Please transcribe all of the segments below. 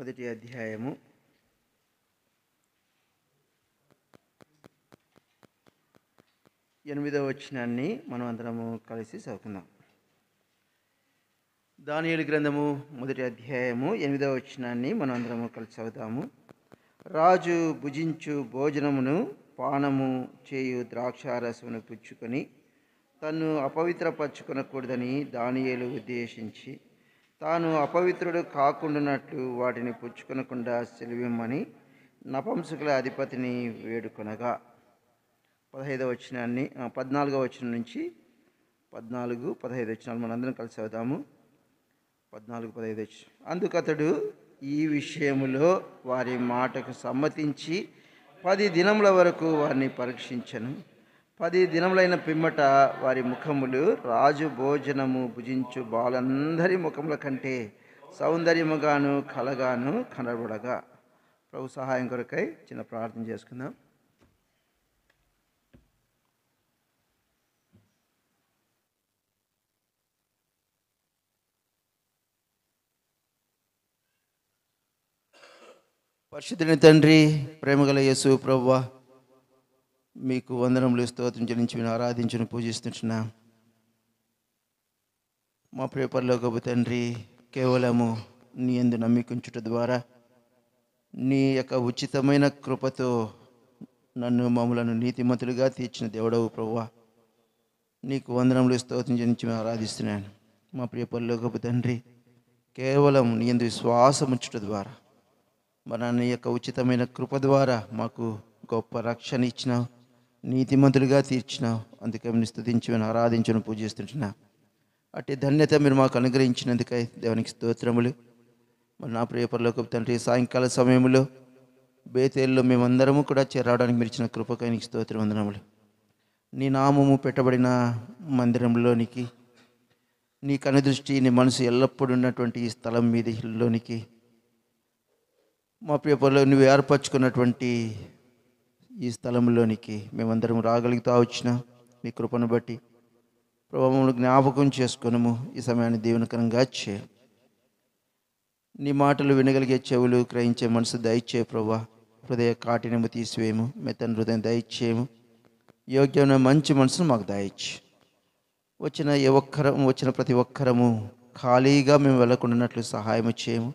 మొదటి అధ్యాయము 8వ వచనాన్ని మనం అందరము కలిసి చదువుకుందాం. దానియేలు గ్రంథము మొదటి అధ్యాయము 8వ వచనాన్ని మనం అందరము కలిసి చదువుతాము. రాజు భుజించు భోజనమును పానము చేయు ద్రాక్షారసమును పుచ్చుకొని తన్ను అపవిత్రపరచుకొనకూడదని దానియేలు ఉద్దేశించి తాను అపవిత్రుడు కాకుండానట్లు వాటిని పుచ్చుకొనకుండా సెలవిమ్మని నపుంసకుల అధిపతిని వేడుకొనగా 14వ వచనం నుంచి 14-15 వచనాలు మనందరం కలిసి చదువుతాము. 14-15 వచనం. అందుకతడు ఈ విషయములో వారి మాటకు సమ్మతించి 10 దినముల వరకు వారిని పరీక్షించను. 10 దినములైన పిమ్మట వారి ముఖములు రాజు భోజనము భుజించు బాలందరి ముఖముల కంటే సౌందర్యముగాను కలగాను కనబడగా. ప్రభు సహాయం కొరకై చిన్న ప్రార్థన చేసుకుందాం. పరిశుద్ధుని తండ్రి, ప్రేమగల యేసు ప్రభువా, మీకు వందనములు స్తోత్రం చెల్లించి మేము ఆరాధించును పూజిస్తుంటున్నా. మా ప్రియ పరలోకపు తండ్రి, కేవలము నీ యందు నమ్మికుంచుట ద్వారా నీ యొక్క ఉచితమైన కృపతో నన్ను మమ్మలను నీతిమంతులుగా తీర్చిన దేవుడవు ప్రభువా, నీకు వందనములు స్తోత్రం చెల్లించి మేము ఆరాధిస్తున్నాను. మా ప్రియ పరలోకపు తండ్రి, కేవలం నీ యందు విశ్వాసం ఉంచుట ద్వారా మన నీ యొక్క ఉచితమైన కృప ద్వారా మాకు గొప్ప రక్షణ ఇచ్చినావు, నీతిమంతులుగా తీర్చినావు. అందుకే మేము స్తుతించి మేము ఆరాధించను పూజిస్తుంటున్నా. అట్టి ధన్యత మీరు మాకు అనుగ్రహించినందుకై దేవునికి స్తోత్రములు. మరి నా ప్రియ పరలోకపు తండ్రి, సాయంకాల సమయంలో బేతేల్లో మేమందరము కూడా చేరడానికి మీరు ఇచ్చిన కృపకై నీకు స్తోత్రం వందనములు. నీ నామము పెట్టబడిన మందిరంలోనికి, నీ కనుదృష్టి, నీ మనసు ఎల్లప్పుడూ ఉన్నటువంటి ఈ స్థలం మీదలోనికి మా ప్రియ పరలో నువ్వు ఏర్పరచుకున్నటువంటి ఈ స్థలంలోనికి మేమందరం రాగలుగుతా వచ్చిన మీ కృపను బట్టి ప్రభావమును జ్ఞాపకం చేసుకొనము. ఈ సమయాన్ని దీవెనకరంగా చేయ, నీ మాటలు వినగలిగే చెవులు, గ్రహించే మనసు దయచే ప్రభా. హృదయ కాఠిన్యము తీసివేయము, మెత్తని హృదయం దయచేయము. యోగ్యమైన మంచి మనసును మాకు దయచి వచ్చిన ప్రతి ఒక్కరము ఖాళీగా మేము వెళ్ళకుండానట్లు సహాయము చేయము.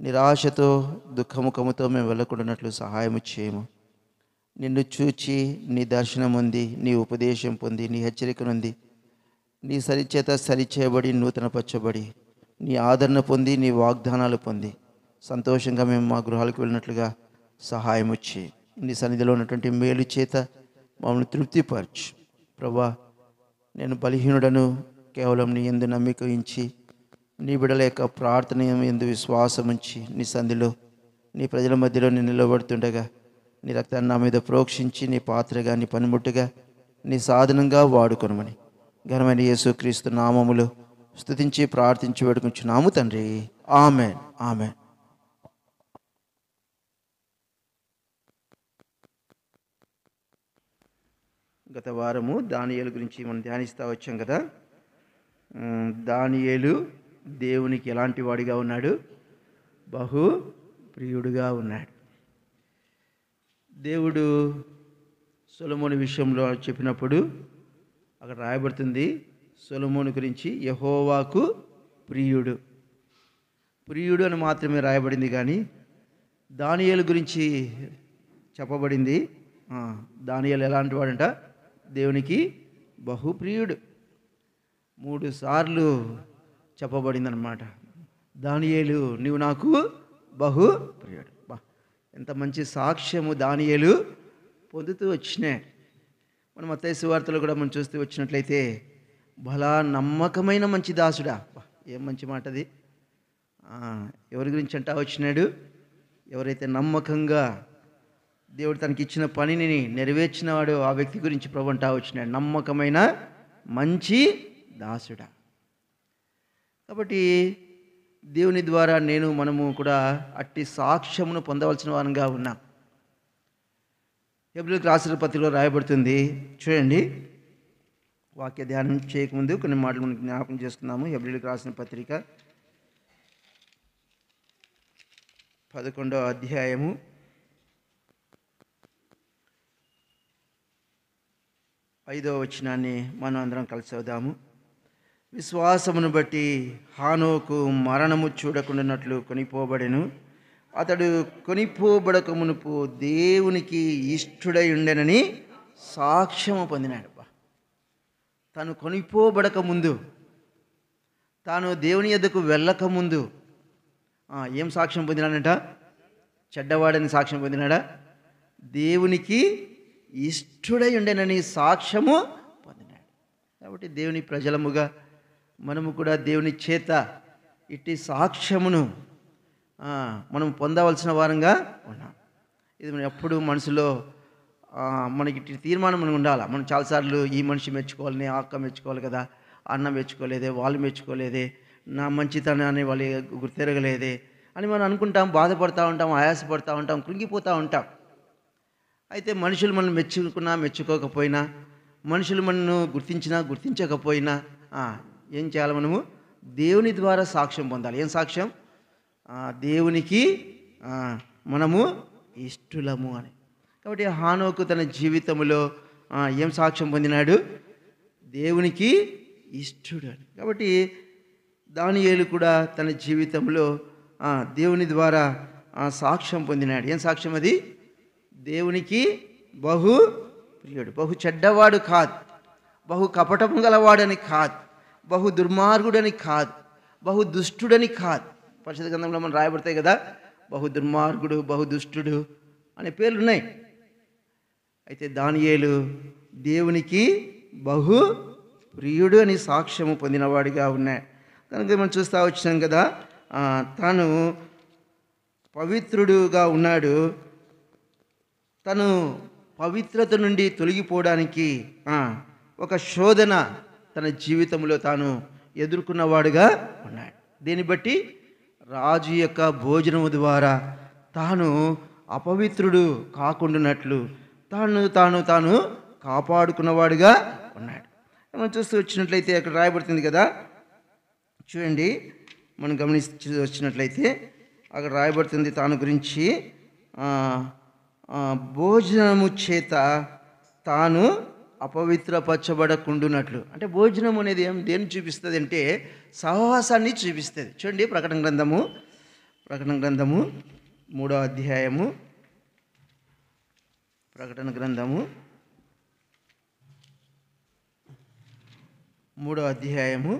నిరాశతో దుఃఖముఖముతో మేము వెళ్ళకుండానట్లు సహాయము చేయము. నిన్ను చూచి నీ దర్శనం ఉంది, నీ ఉపదేశం పొంది, నీ హెచ్చరిక నుండి నీ సరిచేత సరిచేయబడి నూతనపరచబడి నీ ఆదరణ పొంది నీ వాగ్దానాలు పొంది సంతోషంగా మేము మా గృహాలకు వెళ్ళినట్లుగా సహాయము చేయి. నీ సన్నిధిలో ఉన్నటువంటి మేలు చేత మమ్మల్ని తృప్తిపరచు ప్రభా. నేను బలహీనుడను, కేవలం నీ యందు నమ్మిక ఉంచి నీ బిడ్డల యొక్క ప్రార్థన యందు విశ్వాసం ఉంచి నీ సంధిలో నీ ప్రజల మధ్యలో నేను నిలబడుతుండగా నీ రక్తాన్ని నా మీద ప్రోక్షించి నీ పాత్రగా, నీ పనిముట్టుగా, నీ సాధనంగా వాడుకొనమని ఘనమైన యేసుక్రీస్తు నామములో స్తుతించి ప్రార్థించి వేడుకుంటున్నాము తండ్రి. ఆమేన్, ఆమేన్. గత వారము దానియేలు గురించి మనం ధ్యానిస్తూ వచ్చాం కదా. దానియేలు దేవునికి ఎలాంటి వాడిగా ఉన్నాడు? బహు ప్రియుడుగా ఉన్నాడు. దేవుడు సొలొమోను విషయంలో చెప్పినప్పుడు అక్కడ రాయబడుతుంది, సొలొమోను గురించి యెహోవాకు ప్రియుడు అని మాత్రమే రాయబడింది. కానీ దానియేలు గురించి చెప్పబడింది, దానియేలు ఎలాంటి వాడంట? దేవునికి బహుప్రియుడు. 3 సార్లు చెప్పబడిందనమాట. దానియేలు నీవు నాకు బహు ప్రియుడు. ఎంత మంచి సాక్ష్యము దానియేలు పొందుతూ వచ్చినాయి. మనం మత్తయి సువార్తలో కూడా మనం చూస్తూ వచ్చినట్లయితే, బలా నమ్మకమైన మంచి దాసుడా. ఏం మంచి మాట అది. ఎవరి గురించి అంటా వచ్చినాడు? ఎవరైతే నమ్మకంగా దేవుడు తనకి ఇచ్చిన పనిని నెరవేర్చినవాడు ఆ వ్యక్తి గురించి ప్రభు అంటా వచ్చినాడు, నమ్మకమైన మంచి దాసుడా. కాబట్టి దేవుని ద్వారా మనము కూడా అట్టి సాక్ష్యమును పొందవలసిన వారంగా ఉన్నాం. హెబ్రీయులకు రాసిన పత్రికలో రాయబడుతుంది, చూడండి. వాక్య ధ్యానం చేయకముందు కొన్ని మాటలు మనం జ్ఞాపకం చేసుకుందాము. హెబ్రీయులకు రాసిన పత్రిక 11వ అధ్యాయము 5వ వచనాన్ని మనం అందరం కలిసి చదువుదాము. విశ్వాసమును బట్టి హానోకు మరణము చూడకుండానట్లు కొనిపోబడెను. అతడు కొనిపోబడక మునుపు దేవునికి ఇష్టుడై ఉండెనని సాక్ష్యము పొందినాడు. తను కొనిపోబడక ముందు, తాను దేవుని యొద్దకు వెళ్ళక ముందు ఏం సాక్ష్యం పొందినాడంట? చెడ్డవాడని సాక్ష్యం పొందినాడా? దేవునికి ఇష్టుడై ఉండేనని సాక్ష్యము పొందినాడు. కాబట్టి దేవుని ప్రజలముగా మనము కూడా దేవుని చేత ఇట్టి సాక్ష్యమును మనం పొందవలసిన వారంగా ఉన్నాం. ఇది మనం ఎప్పుడు మనసులో మనకి ఇట్టి తీర్మానం మనం ఉండాలి. మనం చాలాసార్లు ఈ మనిషి మెచ్చుకోవాలని, అక్క మెచ్చుకోవాలి కదా, అన్న మెచ్చుకోలేదే, వాళ్ళు మెచ్చుకోలేదే, నా మంచితనాన్ని వాళ్ళు గుర్తెరగలేదే అని మనం అనుకుంటాం, బాధపడుతూ ఉంటాం, ఆయాసపడుతూ ఉంటాం, కృంగిపోతూ ఉంటాం. అయితే మనుషులు మనం మెచ్చుకున్నా మెచ్చుకోకపోయినా, మనుషులు మనను గుర్తించినా గుర్తించకపోయినా ఏం చేయాలి? మనము దేవుని ద్వారా సాక్ష్యం పొందాలి. ఏం సాక్ష్యం? దేవునికి మనము ఇష్టులము అని. కాబట్టి హానోకు తన జీవితంలో ఏం సాక్ష్యం పొందినాడు? దేవునికి ఇష్టుడు అని. కాబట్టి దానియేలు కూడా తన జీవితంలో దేవుని ద్వారా సాక్ష్యం పొందినాడు. ఏం సాక్ష్యం అది? దేవునికి బహు ప్రియుడు. బహు చెడ్డవాడు కాదు, బహు కపటము గలవాడని కాదు, బహు దుర్మార్గుడని కాదు, బహు దుష్టుడని కాదు. పరిశుద్ధ గ్రంథంలో మనం రాయబడతాయి కదా, బహు దుర్మార్గుడు, బహు దుష్టుడు అనే పేర్లు ఉన్నాయి. అయితే దానియేలు దేవునికి బహు ప్రియుడు అని సాక్ష్యము పొందినవాడిగా ఉన్నాడు. కనుక మనం చూస్తూ వచ్చినాం కదా, తాను పవిత్రుడుగా ఉన్నాడు. తను పవిత్రత నుండి తొలగిపోవడానికి ఒక శోధన తన జీవితంలో తాను ఎదుర్కొన్నవాడుగా ఉన్నాడు. దీన్ని బట్టి రాజు యొక్క భోజనము ద్వారా తాను అపవిత్రుడు కాకుండానట్లు తాను కాపాడుకున్నవాడుగా ఉన్నాడు. మనం చూస్తూ వచ్చినట్లయితే అక్కడ రాయబడుతుంది కదా, చూడండి, మనం గమనించి వచ్చినట్లయితే అక్కడ రాయబడుతుంది తాను గురించి, భోజనము చేత తాను అపవిత్రపరచబడకుండునట్లు. అంటే భోజనం అనేది దేన్ని చూపిస్తుంది అంటే సహవాసాన్ని చూపిస్తుంది. చూడండి, ప్రకటన గ్రంథము 3వ అధ్యాయము, ప్రకటన గ్రంథము 3వ అధ్యాయము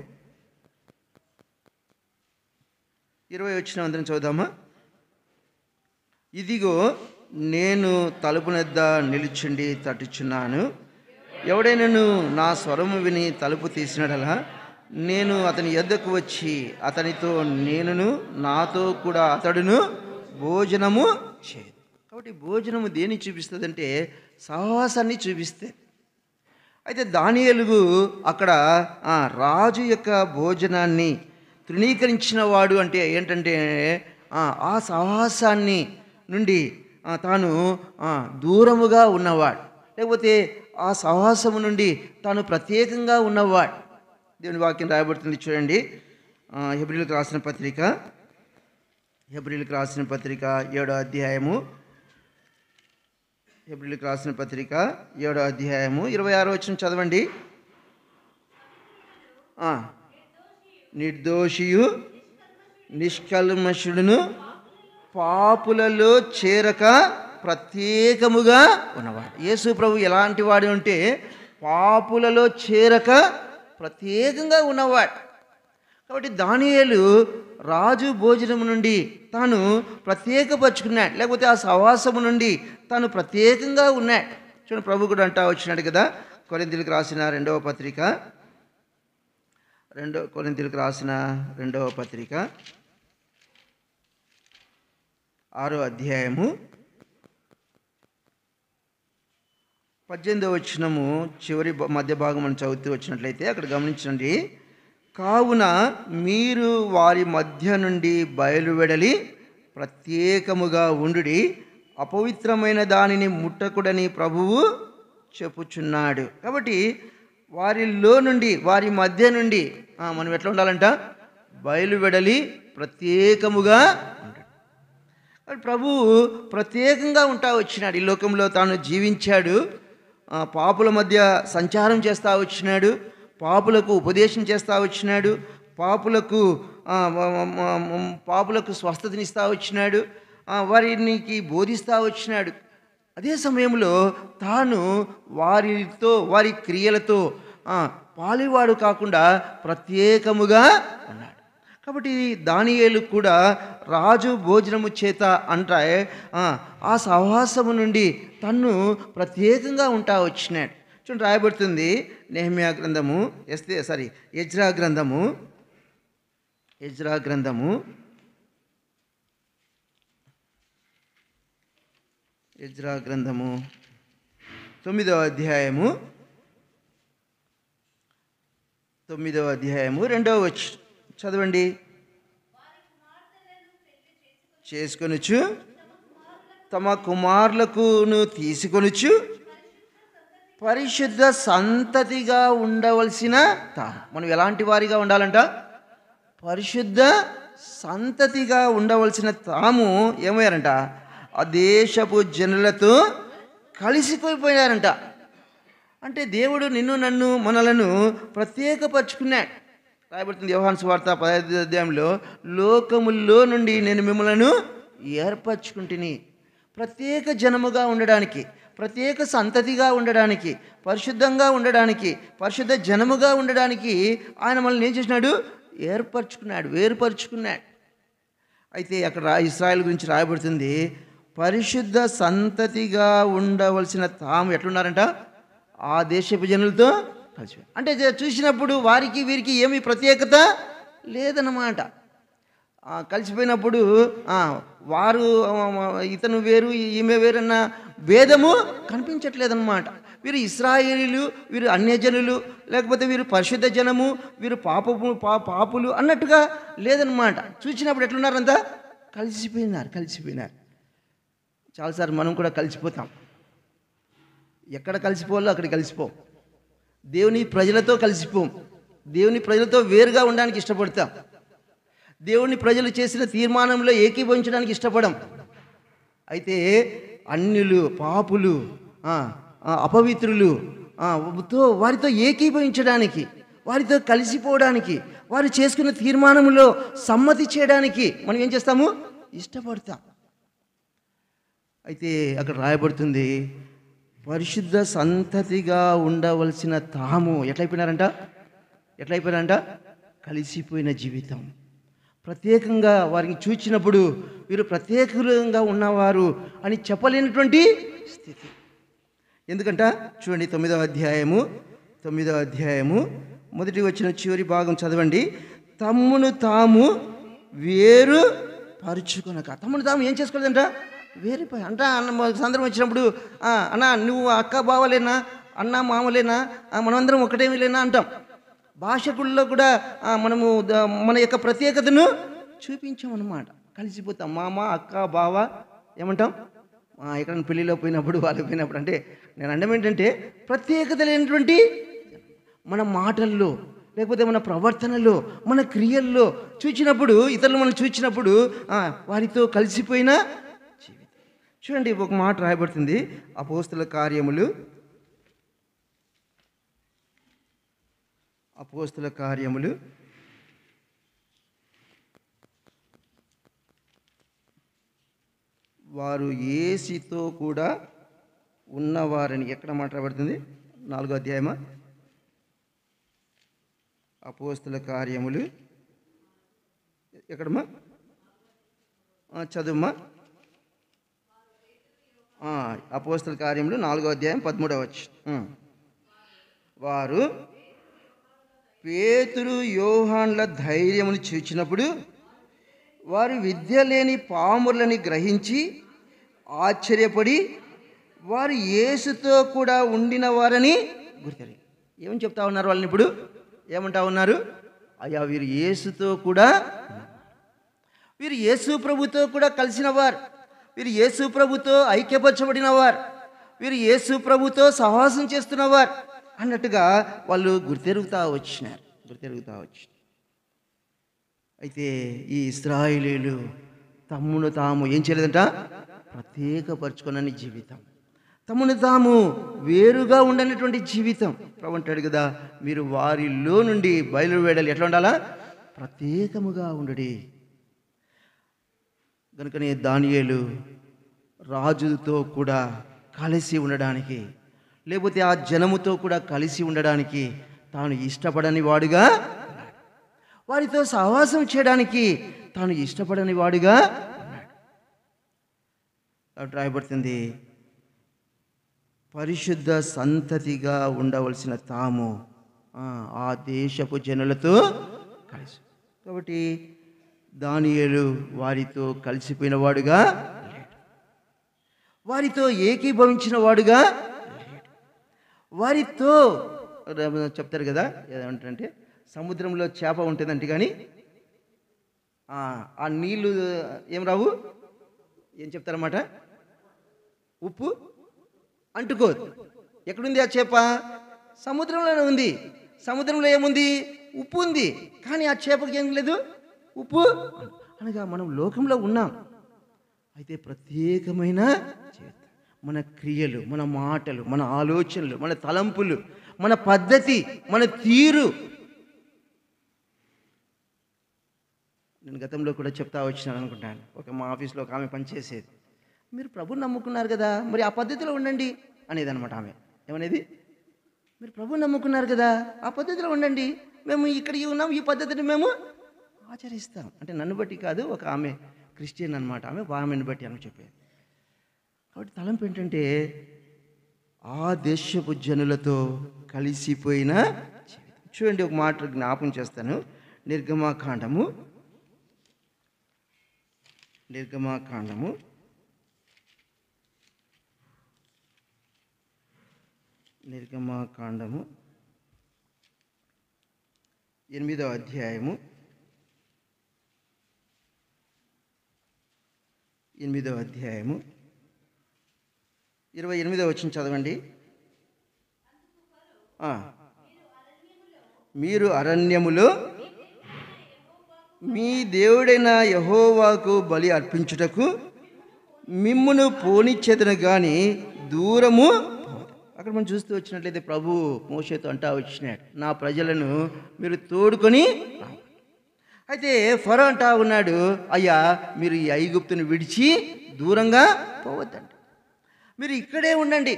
20వ వచనం అందరం చదువుదామా? ఇదిగో నేను తలుపునొద్ద నిలుచుండి తట్టుచున్నాను. ఎవడైనాను నా స్వరము విని తలుపు తీసినడలా నేను అతని యొద్దకు వచ్చి అతనితో నేనును నాతో కూడా అతడును భోజనము చేయదు. కాబట్టి భోజనము దేన్ని చూపిస్తుంది అంటే సహవాసాన్ని చూపిస్తుంది. అయితే దానియేలు అక్కడ రాజు యొక్క భోజనాన్ని తృణీకరించిన వాడు అంటే ఏంటంటే ఆ సహవాసాన్ని నుండి తాను దూరముగా ఉన్నవాడు, లేకపోతే ఆ సహవాసము నుండి తాను ప్రత్యేకంగా ఉన్నవాడు. దేవుని వాక్యం రాయబడుతుంది, చూడండి, హెబ్రీయులకు రాసిన పత్రిక 7వ అధ్యాయము, హెబ్రీయులకు రాసిన పత్రిక 7వ అధ్యాయము 26వ వచనం చదవండి. నిర్దోషియు నిష్కల్మషుడును పాపులలో చేరక ప్రత్యేకముగా ఉన్నవాడు. యేసు ప్రభు ఎలాంటి వాడు అంటే పాపులలో చేరక ప్రత్యేకంగా ఉన్నవాడు. కాబట్టి దానియేలు రాజు భోజనము నుండి తాను ప్రత్యేకపరుచుకున్నాడు, లేకపోతే ఆ సహవాసము నుండి తాను ప్రత్యేకంగా ఉన్నాడు. చూడండి, ప్రభు కూడా అంటా వచ్చినాడు కదా, కొరింథీయులకు రాసిన 2వ పత్రిక 6వ అధ్యాయము 18వ వచనము చివరి మధ్య భాగం మనం చదువుతూ వచ్చినట్లయితే అక్కడ గమనించండి. కావున మీరు వారి మధ్య నుండి బయలువెడలి ప్రత్యేకముగా ఉండుడి, అపవిత్రమైన దానిని ముట్టకుడని ప్రభువు చెప్పుచున్నాడు. కాబట్టి వారిలో నుండి, వారి మధ్య నుండి మనం ఎట్లా ఉండాలంట? బయలువెడలి ప్రత్యేకముగా ఉండాలి. ప్రభువు ప్రత్యేకంగా ఉంటా వచ్చినాడు. ఈ లోకంలో తాను జీవించాడు, పాపుల మధ్య సంచారం చేస్తూ వచ్చినాడు, పాపులకు ఉపదేశం చేస్తూ వచ్చినాడు, పాపులకు స్వస్థతనిస్తూ వచ్చినాడు, వారికి బోధిస్తూ వచ్చినాడు. అదే సమయంలో తాను వారి క్రియలతో పాలివాడు కాకుండా ప్రత్యేకముగా ఉన్నాడు. కాబట్టి దానియేలు కూడా రాజు భోజనము చేత అంటే ఆ సహవాసము నుండి తన్ను ప్రత్యేకంగా ఉంటా వచ్చినాడు. చూడండి, రాయబడుతుంది నెహెమ్యా గ్రంథము ఎజ్రా గ్రంథము 9వ అధ్యాయము 2వ వచనం చదవండి. చేసుకొనుచు తమ కుమారులకును తీసుకొనుచు పరిశుద్ధ సంతతిగా ఉండవలసిన తాము. మనం ఎలాంటి వారిగా ఉండాలంట? పరిశుద్ధ సంతతిగా ఉండవలసిన తాము ఏమయ్యారంట? ఆ దేశపు జనులతో కలిసిపోయిపోయారంట. అంటే దేవుడు నిన్ను నన్ను మనలను ప్రత్యేకపరుచుకున్నాడు. రాయబడుతుంది యోహాను సువార్త 15వ అధ్యాయంలో, లోకముల్లో నుండి నేను మిమ్మలను ఏర్పరచుకుంటుని. ప్రత్యేక జనముగా ఉండడానికి, ప్రత్యేక సంతతిగా ఉండడానికి, పరిశుద్ధంగా ఉండడానికి, పరిశుద్ధ జనముగా ఉండడానికి ఆయన మనల్ని ఏం చేసినాడు? ఏర్పరచుకున్నాడు, వేరుపరుచుకున్నాడు. అయితే అక్కడ ఇశ్రాయేలు గురించి రాయబడుతుంది, పరిశుద్ధ సంతతిగా ఉండవలసిన తాము ఎట్లున్నారంట? ఆ దేశపు జనులతో కలిసి. అంటే చూసినప్పుడు వారికి వీరికి ఏమీ ప్రత్యేకత లేదన్నమాట. కలిసిపోయినప్పుడు వారు ఇతను వేరు ఈమె వేరన్న భేదము కనిపించట్లేదన్నమాట. వీరు ఇశ్రాయేలీలు, వీరు అన్యజనులు, లేకపోతే వీరు పరిశుద్ధ జనము, వీరు పాపులు అన్నట్టుగా లేదన్నమాట. చూసినప్పుడు ఎట్లున్నారంతా? కలిసిపోయినారు. చాలాసార్లు మనం కూడా కలిసిపోతాం. ఎక్కడ కలిసిపోవాలో అక్కడ కలిసిపోం. దేవుని ప్రజలతో కలిసిపోం. దేవుని ప్రజలతో వేరుగా ఉండడానికి ఇష్టపడతాం. దేవుని ప్రజలు చేసిన తీర్మానంలో ఏకీభవించడానికి ఇష్టపడం. అయితే అన్యులు, పాపులు, అపవిత్రులు వారితో ఏకీభవించడానికి, వారితో కలిసిపోవడానికి, వారు చేసుకున్న తీర్మానంలో సమ్మతి చేయడానికి మనం ఏం చేస్తాము? ఇష్టపడతాం. అయితే అక్కడ రాయబడుతుంది, పరిశుద్ధ సంతతిగా ఉండవలసిన తాము ఎట్లయిపోయినారంట? కలిసిపోయిన జీవితం. ప్రత్యేకంగా వారిని చూచినప్పుడు వీరు ప్రత్యేకంగా ఉన్నవారు అని చెప్పలేనటువంటి స్థితి. ఎందుకంట చూడండి, 9వ అధ్యాయము మొదటి వచ్చిన చివరి భాగం చదవండి. తమ్మును తాము వేరు పరుచుకొనక. తమ్మును తాము ఏం చేసుకోలేదంట? వేరిపోయి అంట. సందర్భం వచ్చినప్పుడు అన్న నువ్వు అక్క బావలేనా, అన్న మామలేనా, మనమందరం ఒకటేమి లేనా అంటాం. భాషకుల్లో కూడా మనము మన యొక్క ప్రత్యేకతను చూపించామన్నమాట. కలిసిపోతాం. మామ, అక్క, బావ ఏమంటాం? ఎక్కడైనా పెళ్ళిలో పోయినప్పుడు, వాళ్ళకి పోయినప్పుడు. అంటే నేను అనడం ఏంటంటే, ప్రత్యేకత లేనటువంటి మన మాటల్లో, లేకపోతే మన ప్రవర్తనలో, మన క్రియల్లో చూచినప్పుడు, ఇతరులు మనం చూచినప్పుడు వారితో కలిసిపోయిన జీవితం. చూడండి, ఒక మాట రాయబడుతుంది అపోస్తల కార్యములు వారు యేసుతో కూడా ఉన్నవారని. ఎక్కడ మాట్లాడబడుతుంది? 4వ అధ్యాయమా? అపోస్తల కార్యములు ఎక్కడమ్మా? చదువుమ్మా. అపోస్తల కార్యములు 4వ అధ్యాయం 13వ వచనం. వారు పేతురు యోహాన్ల ధైర్యమును చూచినప్పుడు వారు విద్య లేని పాములని గ్రహించి ఆశ్చర్యపడి వారు యేసుతో కూడా ఉండిన వారని గుర్తెరిగి. ఏమని చెప్తా ఉన్నారు వాళ్ళని? ఇప్పుడు ఏమంటా ఉన్నారు? అయ్యా, వీరు యేసుతో కూడా, వీరు యేసు ప్రభుతో కూడా కలిసిన వారు, వీరు యేసు ప్రభుతో ఐక్యపరచబడిన వారు, వీరు యేసు ప్రభుతో సహవాసం చేస్తున్నవారు అన్నట్టుగా వాళ్ళు గుర్తెరుగుతా వచ్చినారు. అయితే ఈ ఇశ్రాయేలీయులు తమ్మును తాము ఏం చేయలేదంట, ప్రత్యేకపరచుకునని జీవితం, తమను తాము వేరుగా ఉండనటువంటి జీవితం. ప్రభు అంటాడు కదా, మీరు వారిలో నుండి బయలువేడాలి. ఎట్లా ఉండాలా? ప్రత్యేకముగా ఉండడి. కనుకనే దానియేలు రాజుతో కూడా కలిసి ఉండడానికి, లేకపోతే ఆ జనముతో కూడా కలిసి ఉండడానికి తాను ఇష్టపడని వాడుగా, వారితో సహవాసం చేయడానికి తాను ఇష్టపడని వాడుగా రాయబడుతుంది. పరిశుద్ధ సంతతిగా ఉండవలసిన తాము ఆ దేశపు జనులతో కలిసి. కాబట్టి దానియేలు వారితో కలిసిపోయిన వాడుగా లేడు, వారితో ఏకీభవించిన వాడుగా లేడు. వారితో చెప్తారు కదా, ఏమంటారంటే సముద్రంలో చేప ఉంటుందంటే కానీ ఆ నీళ్ళు ఏం రావు, ఏం చెప్తారన్నమాట, ఉప్పు అంటుకోదు. ఎక్కడుంది ఆ చేప? సముద్రంలోనే ఉంది. సముద్రంలో ఏముంది? ఉప్పు ఉంది. కానీ ఆ చేపకి ఏం లేదు, ఉప్పు. అనగా మనం లోకంలో ఉన్నాం, అయితే ప్రత్యేకమైన జీవితం, మన క్రియలు, మన మాటలు, మన ఆలోచనలు, మన తలంపులు, మన పద్ధతి, మన తీరు. నేను గతంలో కూడా చెప్తా వచ్చినాను అనుకుంటాను. మా ఆఫీస్లో ఒక ఆమె పనిచేసేది. మీరు ప్రభుని నమ్ముకున్నారు కదా, మరి ఆ పద్ధతిలో ఉండండి అనేది అనమాట. ఆమె ఏమనేది, మీరు ప్రభుని నమ్ముకున్నారు కదా, ఆ పద్ధతిలో ఉండండి, మేము ఇక్కడ ఉన్నాం, ఈ పద్ధతిని మేము ఆచరిస్తాం. అంటే నన్ను బట్టి కాదు, ఒక ఆమె క్రిస్టియన్ అనమాట, ఆమెను బట్టి అని చెప్పేది. కాబట్టి తలంపు ఏంటంటే ఆ దేశపు జనులతో కలిసిపోయిన జీవితం. చూడండి, ఒక మాట జ్ఞాపం చేస్తాను. నిర్గమాకాండము 8వ అధ్యాయము 28వ వచనం చదవండి. మీరు అరణ్యములో మీ దేవుడైన యెహోవాకు బలి అర్పించుటకు మిమ్మును పోనిచ్చేదను గాని దూరము. అక్కడ మనం చూస్తూ వచ్చినట్లయితే ప్రభు మోషేతో అంటా వచ్చినాడు, నా ప్రజలను మీరు తోడుకొని. అయితే ఫరో అంటా ఉన్నాడు, అయ్యా మీరు ఈ ఐగుప్తును విడిచి దూరంగా పోవద్దండి, మీరు ఇక్కడే ఉండండి,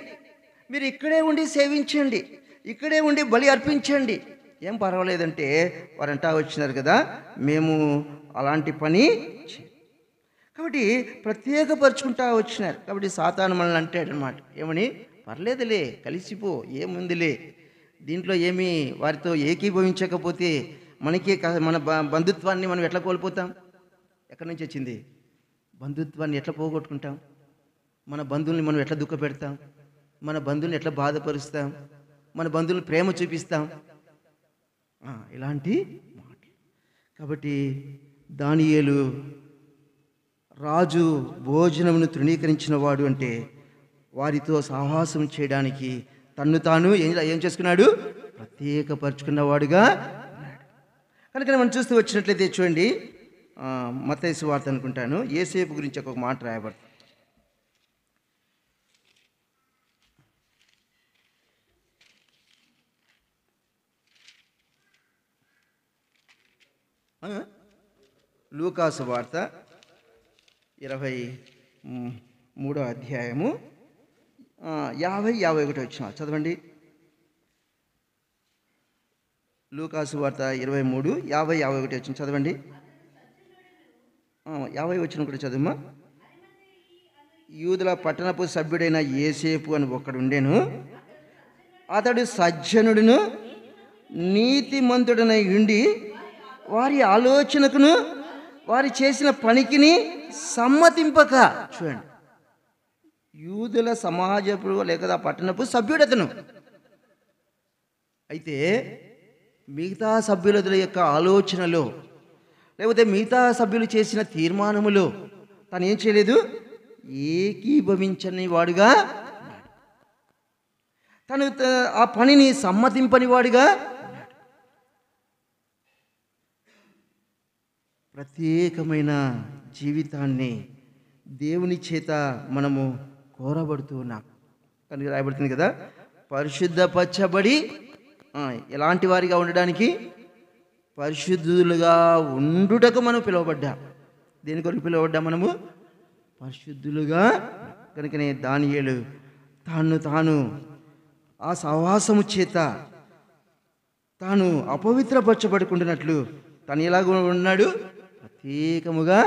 మీరు ఇక్కడే ఉండి సేవించండి, ఇక్కడే ఉండి బలి అర్పించండి, ఏం పర్వాలేదంటే వారంటా వచ్చినారు కదా, మేము అలాంటి పని చేయం. కాబట్టి ప్రత్యేకపరుచుకుంటా వచ్చినారు. కాబట్టి సాతాను మనల్ని అంటాడు అనమాట, ఏమని, పర్లేదులే కలిసిపో, ఏముందిలే, దీంట్లో ఏమీ వారితో ఏకీభవించకపోతే మనకి మన బంధుత్వాన్ని మనం ఎట్లా కోల్పోతాం? ఎక్కడి నుంచి వచ్చింది? బంధుత్వాన్ని ఎట్లా పోగొట్టుకుంటాం? మన బంధువుల్ని మనం ఎట్లా దుఃఖ పెడతాం? మన బంధువుల్ని ఎట్లా బాధపరుస్తాం? మన బంధువుల్ని ప్రేమ చూపిస్తాం? ఇలాంటి మాటలు. కాబట్టి దానియేలు రాజు భోజనమును తృణీకరించిన వాడు అంటే వారితో సహవాసం చేయడానికి తన్ను తాను ఏం చేసుకున్నాడు? ప్రత్యేకపరుచుకున్నవాడుగా ఉన్నాడు. కనుక మనం చూస్తూ వచ్చినట్లయితే చూడండి, మత్తయి సువార్త అనుకుంటాను, యోసేపు గురించి ఒక మాట రాయబడుతుంది. లూకా సువార్త 23వ అధ్యాయము 50-51 వచ్చిన చదవండి. లూకా సువార్త 23:50-51 వచ్చిన చదవండి. 50 వచ్చిన కూడా చదువుమా. యూదుల పట్టణపు సభ్యుడైన యోసేపు అని ఒకడు ఉండెను, అతడు సజ్జనుడును నీతిమంతుడనై ఉండి వారి ఆలోచనకును వారి చేసిన పనికిని సమ్మతింపక. చూడండి, యూదుల సమాజపు లేదా పట్టణపు సభ్యుడతను. అయితే మిగతా సభ్యుల యొక్క ఆలోచనలో లేకపోతే మిగతా సభ్యులు చేసిన తీర్మానములో తను ఏం చేయలేదు, ఏకీభవించని వాడుగా, తను ఆ పనిని సమ్మతింపని వాడుగా, ప్రత్యేకమైన జీవితాన్ని దేవుని చేత మనము కోరబడుతూ ఉన్నాం. కనుక రాయబడుతుంది కదా, పరిశుద్ధపరచబడి ఎలాంటి వారిగా ఉండడానికి, పరిశుద్ధులుగా ఉండుటకు మనం పిలువబడ్డాం. దేని కొరకు పిలువబడ్డాం? మనము పరిశుద్ధులుగా. కనుకనే దానియేలు తాను ఆ సహవాసము చేత తాను అపవిత్రపరచబడుకుంటున్నట్లు తను ఎలాగ ఉన్నాడు? ప్రత్యేకముగా.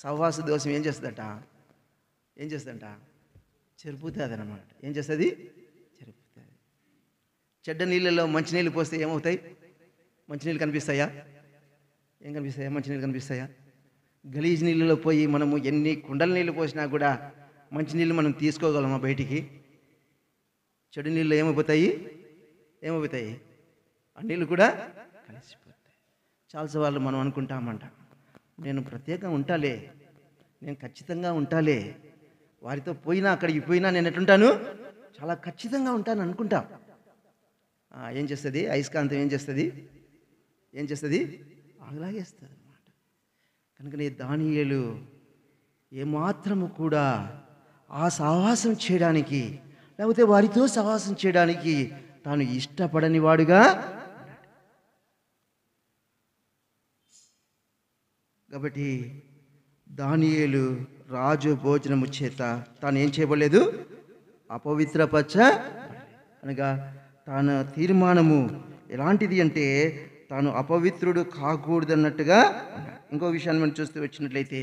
సహవాస దోషం ఏం చేస్తుందట? చెరుపుతుంది అన్నమాట. ఏం చేస్తుంది? చెరుపుతుంది. చెడ్డ నీళ్ళలో మంచినీళ్ళు పోస్తే ఏమవుతాయి? మంచినీళ్ళు కనిపిస్తాయా? ఏం కనిపిస్తాయా? మంచినీళ్ళు కనిపిస్తాయా? గలీజ్ నీళ్ళలో పోయి మనము ఎన్ని కుండల నీళ్ళు పోసినా కూడా మంచినీళ్ళు మనం తీసుకోగలమా బయటికి? చెడు నీళ్ళు ఏమైపోతాయి? ఆ నీళ్ళు కూడా కలిసిపోతాయి. చాలాసార్లు మనం అనుకుంటామంట, నేను ప్రత్యేకంగా ఉంటాలే, నేను ఖచ్చితంగా ఉంటాలే, వారితో పోయినా అక్కడికి పోయినా నేను ఎట్లుంటాను? చాలా ఖచ్చితంగా ఉంటాను అనుకుంటాం. ఏం చేస్తుంది? అయస్కాంతం ఏం చేస్తుంది? ఆగలాగేస్తుంది అన్నమాట. కనుకనే దానియేలు ఏమాత్రము కూడా ఆ సహవాసం చేయడానికి, లేకపోతే వారితో సహవాసం చేయడానికి తాను ఇష్టపడని వాడుగా. కాబట్టి దానియేలు రాజు భోజనము చేత తాను ఏం చేయబడలేదు? అపవిత్రపరచ. అనగా తన తీర్మానము ఎలాంటిది అంటే తాను అపవిత్రుడు కాకూడదన్నట్టుగా. ఇంకో విషయాన్ని మనం చూస్తూ వచ్చినట్లయితే,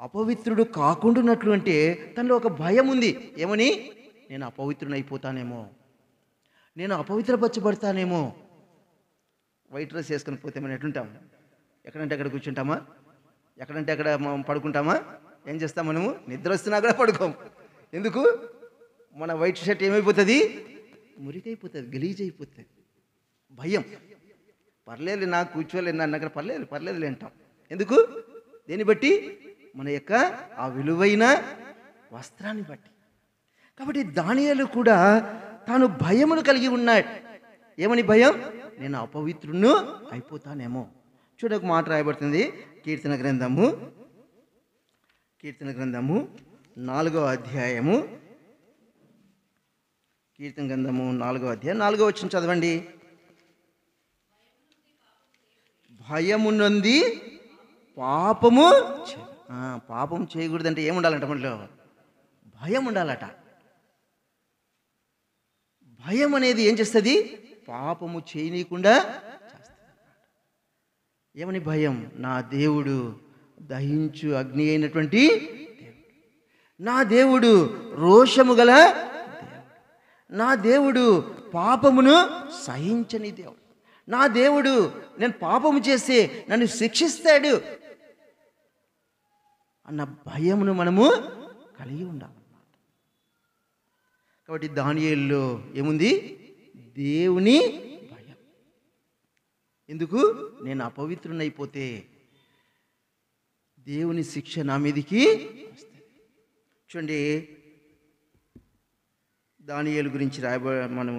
అపవిత్రుడు కాకుండాన్నట్లు అంటే తనలో ఒక భయం ఉంది. ఏమని? నేను అపవిత్రుని అయిపోతానేమో, నేను అపవిత్రపరచబడతానేమో. వైట్ డ్రెస్ వేసుకొని పోతే మనం ఎట్లుంటాం? ఎక్కడంటే అక్కడ కూర్చుంటామా? ఎక్కడంటే అక్కడ మనం పడుకుంటామా? ఏం చేస్తాం? మనము నిద్ర వస్తున్నా కూడా పడుకోం. ఎందుకు? మన వైట్ షర్ట్ ఏమైపోతుంది? మురికైపోతుంది, గలీజ్ అయిపోతుంది. భయం. పర్లేదు, నాకు కూర్చోలేదు, నన్ను అక్కడ పర్లేదులే అంటాం. ఎందుకు? దేన్ని బట్టి? మన యొక్క ఆ విలువైన వస్త్రాన్ని బట్టి. కాబట్టి దానియేలు కూడా తాను భయమును కలిగి ఉన్నాడు. ఏమని భయం? నేను అపవిత్రును అయిపోతానేమో. చూడక మాట రాయబడుతుంది కీర్తన గ్రంథము 4వ అధ్యాయము. కీర్తన గ్రంథము 4వ అధ్యాయం 4వ వచనం చదవండి. భయము నొంది పాపము చేయకూడదంటే ఏముండాలంట? మనలో భయం ఉండాలట. భయం అనేది ఏం చేస్తుంది? పాపము చేయనీయకుండా చేస్తుంది. ఏమని భయం? నా దేవుడు దహించు అగ్ని అయినటువంటి దేవుడు, నా దేవుడు రోషము గల దేవుడు, నా దేవుడు పాపమును సహించని దేవుడు, నా దేవుడు నేను పాపము చేస్తే నన్ను శిక్షిస్తాడు అన్న భయమును మనము కలిగి ఉండాలన్నమాట. కాబట్టి దానియేలులో ఏముంది? దేవుని భయం. ఎందుకు? నేను అపవిత్రునైపోతే దేవుని శిక్ష నా మీదికి వస్తుంది. చూడండి, దానియేలు గురించి మనం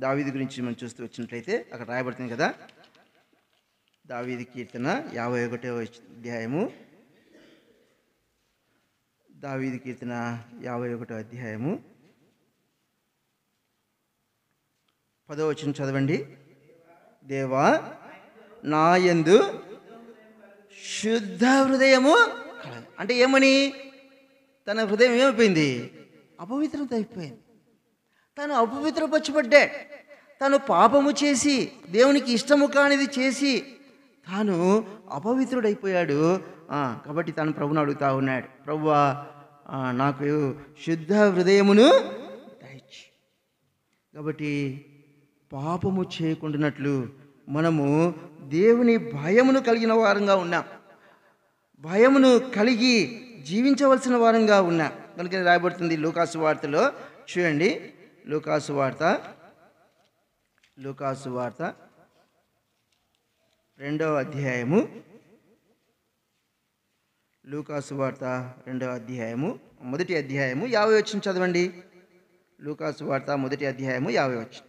దావీదు గురించి మనం చూస్తూ వచ్చినట్లయితే అక్కడ రాయబడుతుంది కదా, దావీదు కీర్తన 51వ అధ్యాయము. దావీదు కీర్తన 51వ అధ్యాయము 10వ వచనం చదవండి. దేవా నా యందు శుద్ధ హృదయము కలదు. అంటే ఏమని? తన హృదయం ఏమైపోయింది? అపవిత్రత అయిపోయింది. తను అపవిత్రపరచబడ్డా. తను పాపము చేసి దేవునికి ఇష్టము కానిది చేసి తాను అపవిత్రుడైపోయాడు. కాబట్టి తాను ప్రభుని అడుగుతా ఉన్నాడు, ప్రభువా నాకు శుద్ధ హృదయమును దయచి. కాబట్టి పాపము చేయకుండానట్లు మనము దేవుని భయమును కలిగిన వారంగా ఉన్నాం. భయమును కలిగి జీవించవలసిన వారంగా ఉన్నాం. కనుక రాయబడుతుంది లూకాసు వార్తలో. చూడండి, లూకాసు వార్త 2వ అధ్యాయము. లూకాసు వార్త 2వ అధ్యాయము 1వ అధ్యాయము 50వ వచనం చదవండి. లూకాసు వార్త 1వ అధ్యాయము 50వ వచనం.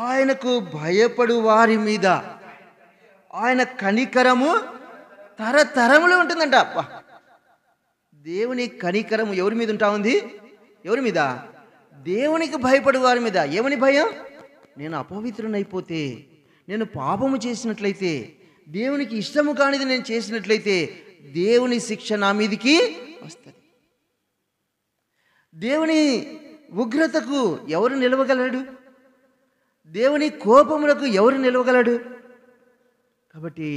ఆయనకు భయపడు వారి మీద ఆయన కనికరము తరతరములు ఉంటుందంట. దేవుని కనికరము ఎవరి మీద ఉంటా ఉంది? ఎవరి మీద? దేవునికి భయపడు వారి మీద. ఏమని భయం? నేను అపవిత్రునైపోతే, నేను పాపము చేసినట్లయితే, దేవునికి ఇష్టము కానిది నేను చేసినట్లయితే దేవుని శిక్ష నా మీదికి వస్తుంది. దేవుని ఉగ్రతకు ఎవరు నిలవగలడు? దేవుని కోపములకు ఎవరు నిలవగలడు? కాబట్టి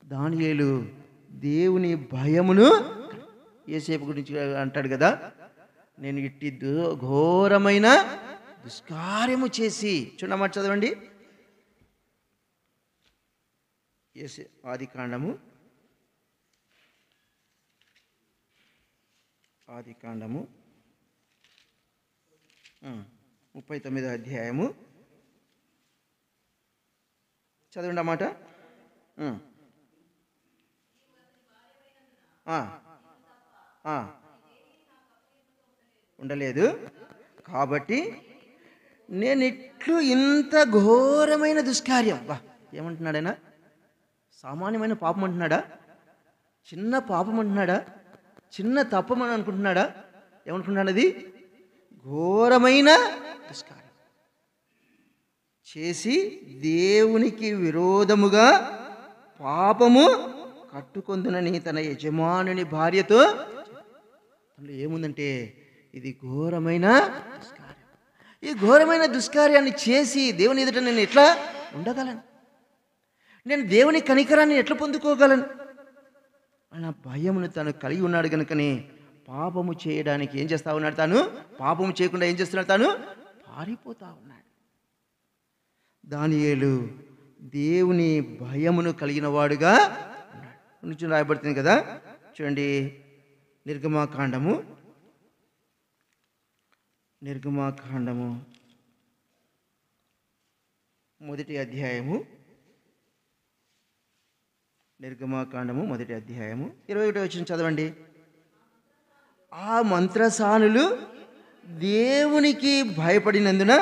దానియేలు దేవుని భయమును యోసేపు గురించి అంటాడు కదా, నేను ఇట్టి ఘోరమైన దుష్కార్యము చేసి, చూడమాట చదవండి, ఆదికాండము 39వ అధ్యాయము చదవండి అన్నమాట. ఉండలేదు కాబట్టి నేను ఇట్లు ఇంత ఘోరమైన దుష్కార్యం. ఏమంటున్నాడైనా? సామాన్యమైన పాపం అంటున్నాడా? చిన్న పాపం అంటున్నాడా? చిన్న తప్పమని అనుకుంటున్నాడా? ఏమనుకుంటున్నాడు? అది ఘోరమైన దుష్కార్యం చేసి దేవునికి విరోధముగా పాపము కట్టుకొందునని తన యజమానుని భార్యతో. అందులో ఏముందంటే ఇది ఘోరమైన దుష్కార్యం. ఈ ఘోరమైన దుష్కార్యాన్ని చేసి దేవుని ఎదుట నేను ఎట్లా ఉండగలను? నేను దేవుని కనికరాన్ని ఎట్లా పొందుకోగలను అన్న భయమును తను కలిగి ఉన్నాడు కనుకనే పాపము చేయడానికి ఏం చేస్తా ఉన్నాడు? తాను పాపము చేయకుండా ఏం చేస్తున్నాడు? తాను పారిపోతా ఉన్నాడు. దానియేలు దేవుని భయమును కలిగిన వాడుగా నుంచి రాయబడుతుంది కదా. చూడండి, నిర్గమాకాండము 1వ అధ్యాయము, నిర్గమాకాండము 1వ అధ్యాయము 21వ వచనం చదవండి. ఆ మంత్రసానులు దేవునికి భయపడినందున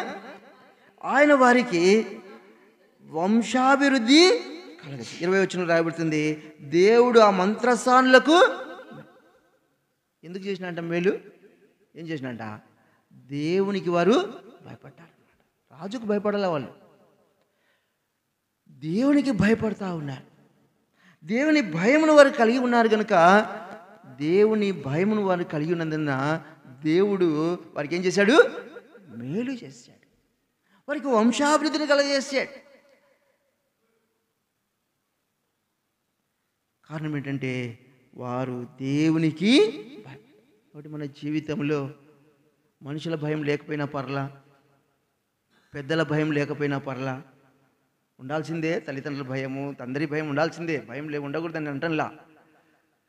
ఆయన వారికి వంశాభివృద్ధి కలగదు. 20వ వచనం రాయబడుతుంది, దేవుడు ఆ మంత్రసానులకు ఎందుకు చేసినంట మేలు? ఏం చేసినంట? దేవునికి వారు భయపడ్డారు. రాజుకు భయపడాల, వాళ్ళు దేవునికి భయపడతా ఉన్నారు. దేవుని భయమును వారు కలిగి ఉన్నారు కనుక, దేవుని భయమును వారు కలిగి ఉన్నందున దేవుడు వారికి ఏం చేశాడు? మేలు చేశాడు. వారికి వంశాభివృద్ధిని కలగజేశాడు. కారణం ఏంటంటే వారు దేవునికి భయం. కాబట్టి మన జీవితంలో మనుషుల భయం లేకపోయినా పర్లా, పెద్దల భయం లేకపోయినా పర్లా, ఉండాల్సిందే. తల్లిదండ్రుల భయము, తండ్రి భయం ఉండాల్సిందే. భయం ఉండకూడదని అంటంలా.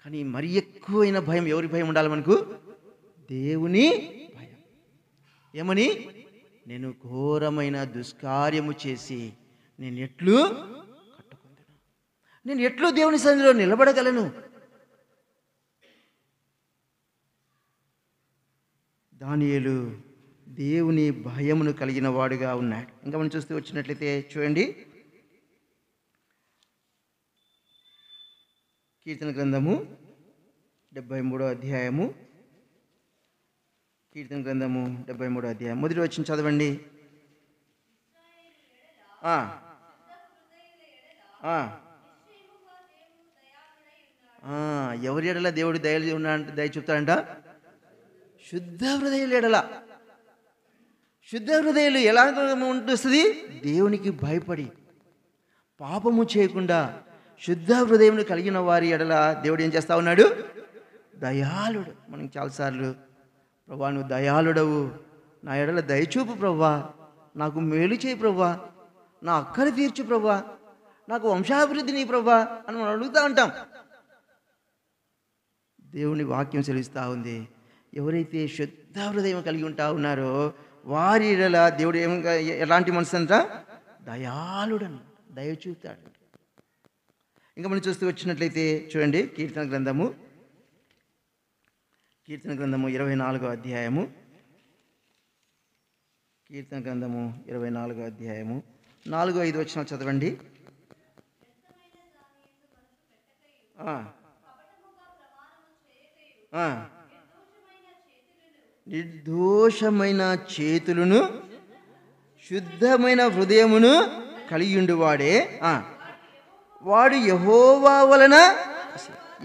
కానీ మరి ఎక్కువైన భయం ఎవరి భయం ఉండాలి మనకు? దేవుని భయం. ఏమని? నేను ఘోరమైన దుష్కార్యము చేసి నేను ఎట్లు కట్టుకుంటున్నాను, నేను ఎట్లు దేవుని సన్నిధిలో నిలబడగలను? దానియేలు దేవుని భయమును కలిగిన వాడుగా ఉన్నాడు. ఇంకా మనం చూస్తూ వచ్చినట్లయితే చూడండి, కీర్తన గ్రంథము 73వ అధ్యాయము, కీర్తన గ్రంథము 73వ అధ్యాయం 1వ వచనం చదవండి. ఎవరి ఎడల దేవుడు దయ చూపుతాడంట? శుద్ధ హృదయుల ఎడల. శుద్ధ హృదయులు ఎలా ఉంటుంది? దేవునికి భయపడి పాపము చేయకుండా శుద్ధ హృదయమును కలిగిన వారి ఎడల దేవుడు ఏం చేస్తా ఉన్నాడు? దయాళుడు. మనకి చాలాసార్లు, ప్రభా నువ్వు దయాళుడవు, నా ఎడల దయచూపు ప్రభా, నాకు మేలు చేయి ప్రభా, నా అక్కర తీర్చు ప్రభా, నాకు వంశాభివృద్ధిని ప్రభా అని మనం అడుగుతూ ఉంటాం. దేవుని వాక్యం సెలవిస్తూ ఉంది, ఎవరైతే శుద్ధ హృదయం కలిగి ఉంటా ఉన్నారో వారి ఎడల దేవుడు ఎలాంటి మనసు అంట? దయాళుడని, దయ చూపుతాడు. ఇంకా మనం చూస్తూ వచ్చినట్లయితే చూడండి, కీర్తన గ్రంథము 24వ అధ్యాయము, కీర్తన గ్రంథము 24వ అధ్యాయము 4-5 వచనాలు చదవండి. ఆ, ఆ. నిర్దోషమైన చేతులను శుద్ధమైన హృదయమును కలిగిండువాడే వాడు యెహోవా వలన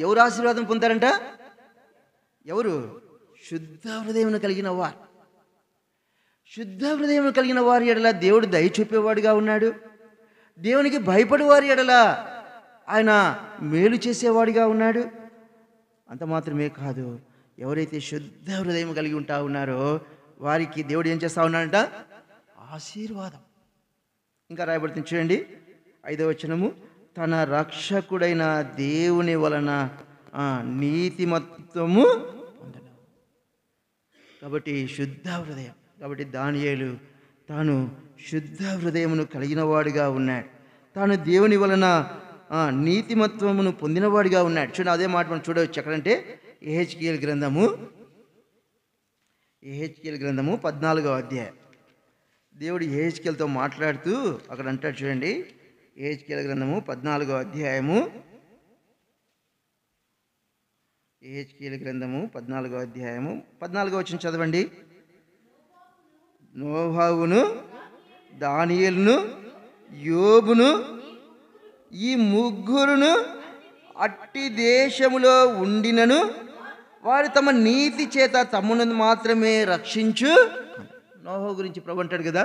ఎవరు ఆశీర్వాదం పొందారంట? ఎవరు? శుద్ధ హృదయమును కలిగిన వారు. శుద్ధ హృదయం కలిగిన వారి ఎడల దేవుడు దయ చూపేవాడుగా ఉన్నాడు. దేవునికి భయపడి వారి ఎడల ఆయన మేలు చేసేవాడిగా ఉన్నాడు. అంత మాత్రమే కాదు, ఎవరైతే శుద్ధ హృదయం కలిగి ఉంటా ఉన్నారో వారికి దేవుడు ఏం చేస్తా ఉన్నాడంట? ఆశీర్వాదం. ఇంకా రాయబడుతుంది చూడండి, 5వ వచనము, తన రక్షకుడైన దేవుని వలన నీతిమత్వము పొందను. కాబట్టి శుద్ధ హృదయం. కాబట్టి దానియేలు తాను శుద్ధ హృదయమును కలిగిన వాడిగా ఉన్నాడు. తాను దేవుని వలన నీతిమత్వమును పొందినవాడిగా ఉన్నాడు. చూడండి, అదే మాట మనం చూడవచ్చు. ఎక్కడంటే యెహెజ్కేలు గ్రంథము 14వ అధ్యాయం. దేవుడు యెహెజ్కేలుతో మాట్లాడుతూ అక్కడ అంటాడు చూడండి, యెహెజ్కేలు గ్రంథము 14వ అధ్యాయము. యెహెజ్కేలు గ్రంథము 14వ అధ్యాయము 14వ వచనం చదవండి. నోవాహును, దానియేలును, యోబును ఈ ముగ్గురును అట్టి దేశములో ఉండినను వారు తమ నీతి చేత తమను మాత్రమే రక్షించు. నోవాహు గురించి ప్రభు అంటాడు కదా,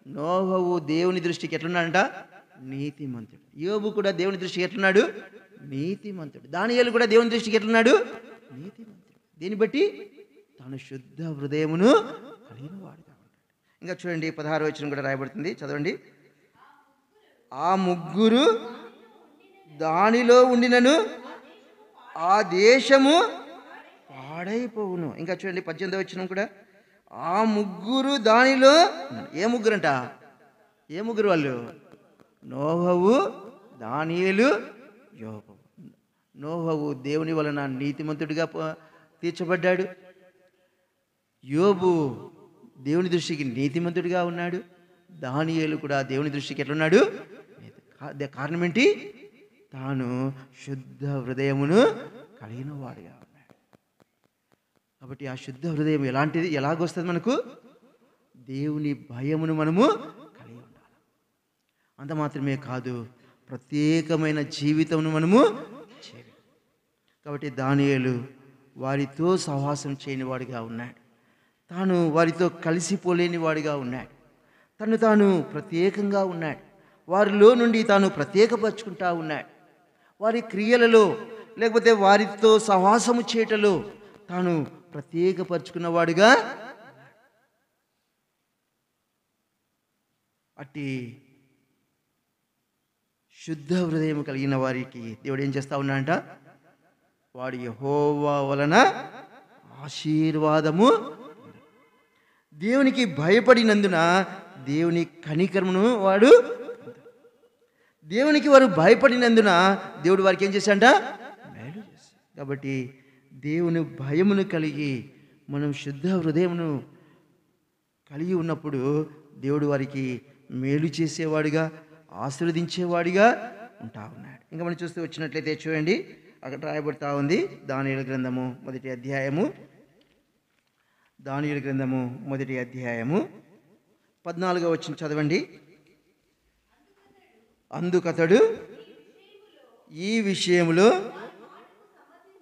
నోవాహు దేవుని దృష్టికి ఎట్లున్నాడంట? నీతిమంతుడు. యోబు కూడా దేవుని దృష్టికి ఎట్లున్నాడు? నీతిమంతుడు. దానియేలు కూడా దేవుని దృష్టికి ఎట్లున్నాడు? నీతిమంతుడు. దీన్ని బట్టి తాను శుద్ధ హృదయమును కలిగిన వాడుగా ఉంటాడు. ఇంకా చూడండి, 16వ వచనం కూడా రాయబడుతుంది, చదవండి. ఆ ముగ్గురు దానిలో ఉండినను ఆ దేశము పాడైపోవును. ఇంకా చూడండి, 18వ వచనం కూడా, ఆ ముగ్గురు దానిలో. ఏ ముగ్గురంట? ఏ ముగ్గురు వాళ్ళు? నోవహు, దానియేలు, యోబు. నోవహు దేవుని వలన నీతిమంతుడిగా తీర్చబడ్డాడు. యోబు దేవుని దృష్టికి నీతిమంతుడిగా ఉన్నాడు. దానియేలు కూడా దేవుని దృష్టికి ఎట్లున్నాడు? కారణం ఏంటి? తాను శుద్ధ హృదయమును కలిగిన వాడిగా ఉన్నాడు. కాబట్టి ఆ శుద్ధ హృదయం ఎలాంటిది? ఎలాగొస్తుంది మనకు? దేవుని భయమును మనము కలిగి ఉండాలి. అంత మాత్రమే కాదు, ప్రత్యేకమైన జీవితమును మనము చేయాలి. కాబట్టి దానియేలు వారితో సహవాసం చేయని వాడిగా ఉన్నాడు. తాను వారితో కలిసిపోలేని వాడిగా ఉన్నాడు. తాను ప్రత్యేకంగా ఉన్నాడు. వారిలో నుండి తాను ప్రత్యేకపరుచుకుంటా ఉన్నాడు. వారి క్రియలలో లేకపోతే వారితో సహవాసము చేయటలో తాను ప్రత్యేకపరుచుకున్నవాడుగా. అట్టి శుద్ధ హృదయం కలిగిన వారికి దేవుడు ఏం చేస్తా ఉన్నాడంట? వాడు యెహోవా వలన ఆశీర్వాదము. దేవునికి భయపడినందున దేవుని కనికరమును వాడు. దేవునికి వారు భయపడినందున దేవుడు వారికి ఏం చేశాడంట? మేలు చేశాడు. కాబట్టి దేవుని భయమును కలిగి మనం శుద్ధ హృదయమును కలిగి ఉన్నప్పుడు దేవుడు వారికి మేలు చేసేవాడిగా, ఆశీర్వదించేవాడిగా ఉంటా ఉన్నాడు. ఇంకా మనం చూస్తూ వచ్చినట్లయితే చూడండి, అక్కడ రాయబడతా ఉంది, దానియేలు గ్రంథము 1వ అధ్యాయము. దానియేలు గ్రంథము 1వ అధ్యాయము 14వ వచనం చదవండి. అందుకతడు ఈ విషయములో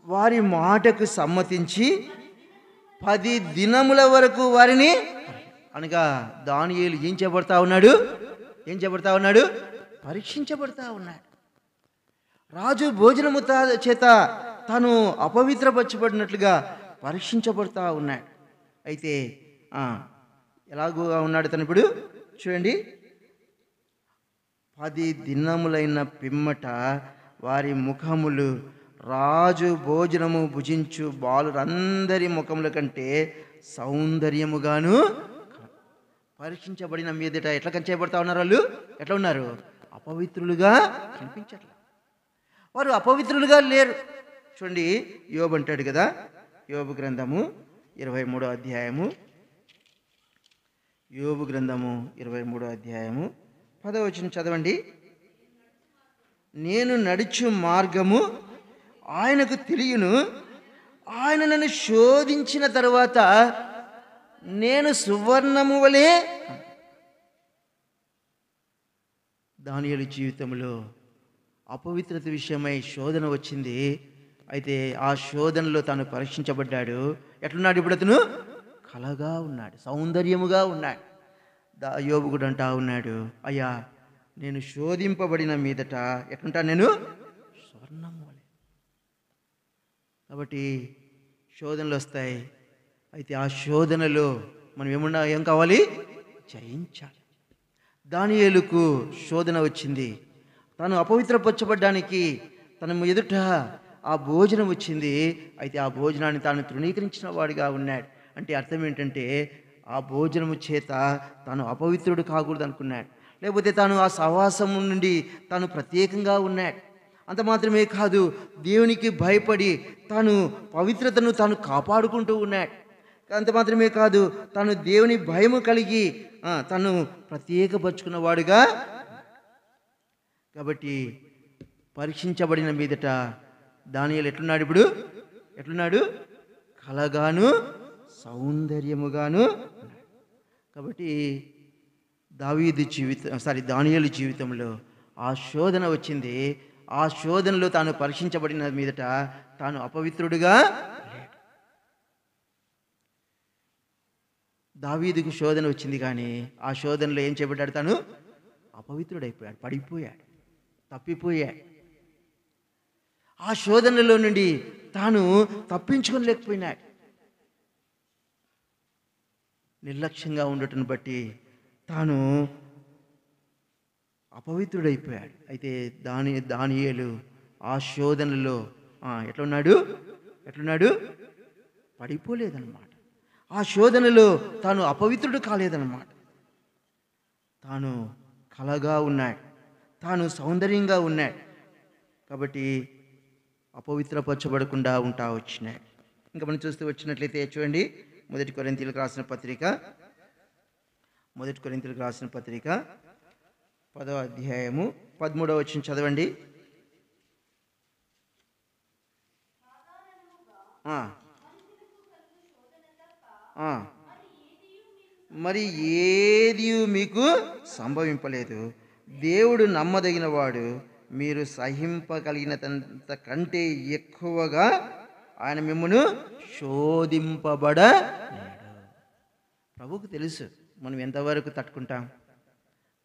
వారి మాటకు సమ్మతించి 10 దినముల వరకు వారిని. అనగా దానియేలు ఏం చేయబడతా ఉన్నాడు? పరీక్షించబడతా ఉన్నాడు. రాజు భోజనము చేత తాను అపవిత్రపరచబడినట్లుగా పరీక్షించబడతా ఉన్నాడు. అయితే ఎలాగోగా ఉన్నాడు తను ఇప్పుడు చూడండి. 10 దినములైన పిమ్మట వారి ముఖములు రాజు భోజనము భుజించు బాలురందరి ముఖముల కంటే సౌందర్యముగాను. పరీక్షించబడిన మీదట ఎట్లా కనిపించబడతా ఉన్నారు? వాళ్ళు ఎట్లా ఉన్నారు? అపవిత్రులుగా కనిపించట్లేదు. వారు అపవిత్రులుగా లేరు. చూడండి, యోబు అంటాడు కదా, యోబు గ్రంథము 23వ అధ్యాయము. యోబు గ్రంథము 23వ అధ్యాయము 10వ వచనం చదవండి. నేను నడుచు మార్గము ఆయనకు తెలియను. ఆయన నన్ను శోధించిన తర్వాత నేను సువర్ణము వలె. దానియేలు జీవితంలో అపవిత్రత విషయమై శోధన వచ్చింది. అయితే ఆ శోధనలో తాను పరీక్షించబడ్డాడు. ఎట్లున్నాడు ఇప్పుడు అతను? కలగా ఉన్నాడు, సౌందర్యముగా ఉన్నాడు. యోబు కూడా అంటా ఉన్నాడు, అయ్యా నేను శోధింపబడిన మీదట ఎట్లుంటా? నేను స్వర్ణము వలె. కాబట్టి శోధనలు వస్తాయి. అయితే ఆ శోధనలో మనం ఏం కావాలి? జయించాలి. దానియేలుకు శోధన వచ్చింది. తాను అపవిత్రపరచబడ్డానికి తన ఎదుట ఆ భోజనం వచ్చింది. అయితే ఆ భోజనాన్ని తాను తృణీకరించిన వాడిగా ఉన్నాడు. అంటే అర్థం ఏంటంటే ఆ భోజనము చేత తాను అపవిత్రుడు కాకూడదు అనుకున్నాడు. లేకపోతే తాను ఆ సహవాసం నుండి తాను ప్రత్యేకంగా ఉన్నాడు. అంత మాత్రమే కాదు, దేవునికి భయపడి తాను పవిత్రతను తాను కాపాడుకుంటూ ఉన్నాడు. అంత మాత్రమే కాదు, తాను దేవుని భయము కలిగి తను ప్రత్యేకపరుచుకున్న వాడుగా. కాబట్టి పరీక్షించబడిన మీదట దానియేలు ఎట్లున్నాడు? ఇప్పుడు ఎట్లున్నాడు? కలగాను సౌందర్యముగాను. కాబట్టి దానియేలు జీవితంలో ఆ శోధన వచ్చింది. ఆ శోధనలో తాను పరీక్షించబడిన మీదట తాను అపవిత్రుడుగా లేడు. దావీదుకు శోధన వచ్చింది, కానీ ఆ శోధనలో ఏం చేయబడ్డాడు? తాను అపవిత్రుడైపోయాడు, పడిపోయాడు, తప్పిపోయాడు. ఆ శోధనలో నుండి తాను తప్పించుకోలేకపోయినాడు. నిర్లక్ష్యంగా ఉండటం బట్టి తాను అపవిత్రుడైపోయాడు. అయితే దానియేలు ఆ శోధనలో ఎట్లున్నాడు? పడిపోలేదన్నమాట. ఆ శోధనలో తాను అపవిత్రుడు కాలేదన్నమాట. తాను కలగా ఉన్నాడు, తాను సౌందర్యంగా ఉన్నాడు. కాబట్టి అపవిత్రపరచబడకుండా ఉంటా వచ్చినాడు. ఇంకా మనం చూస్తూ వచ్చినట్లయితే చూడండి, మొదటి కొరింథీయులకు రాసిన పత్రిక 10వ అధ్యాయము 13వ వచనం చదవండి. మరి ఏది మీకు సంభవింపలేదు. దేవుడు నమ్మదగిన వాడు, మీరు సహింపగలిగినంత కంటే ఎక్కువగా ఆయన మిమ్మును శోధింపబడలేడు. ప్రభువుకు తెలుసు మనం ఎంతవరకు తట్టుకుంటాం.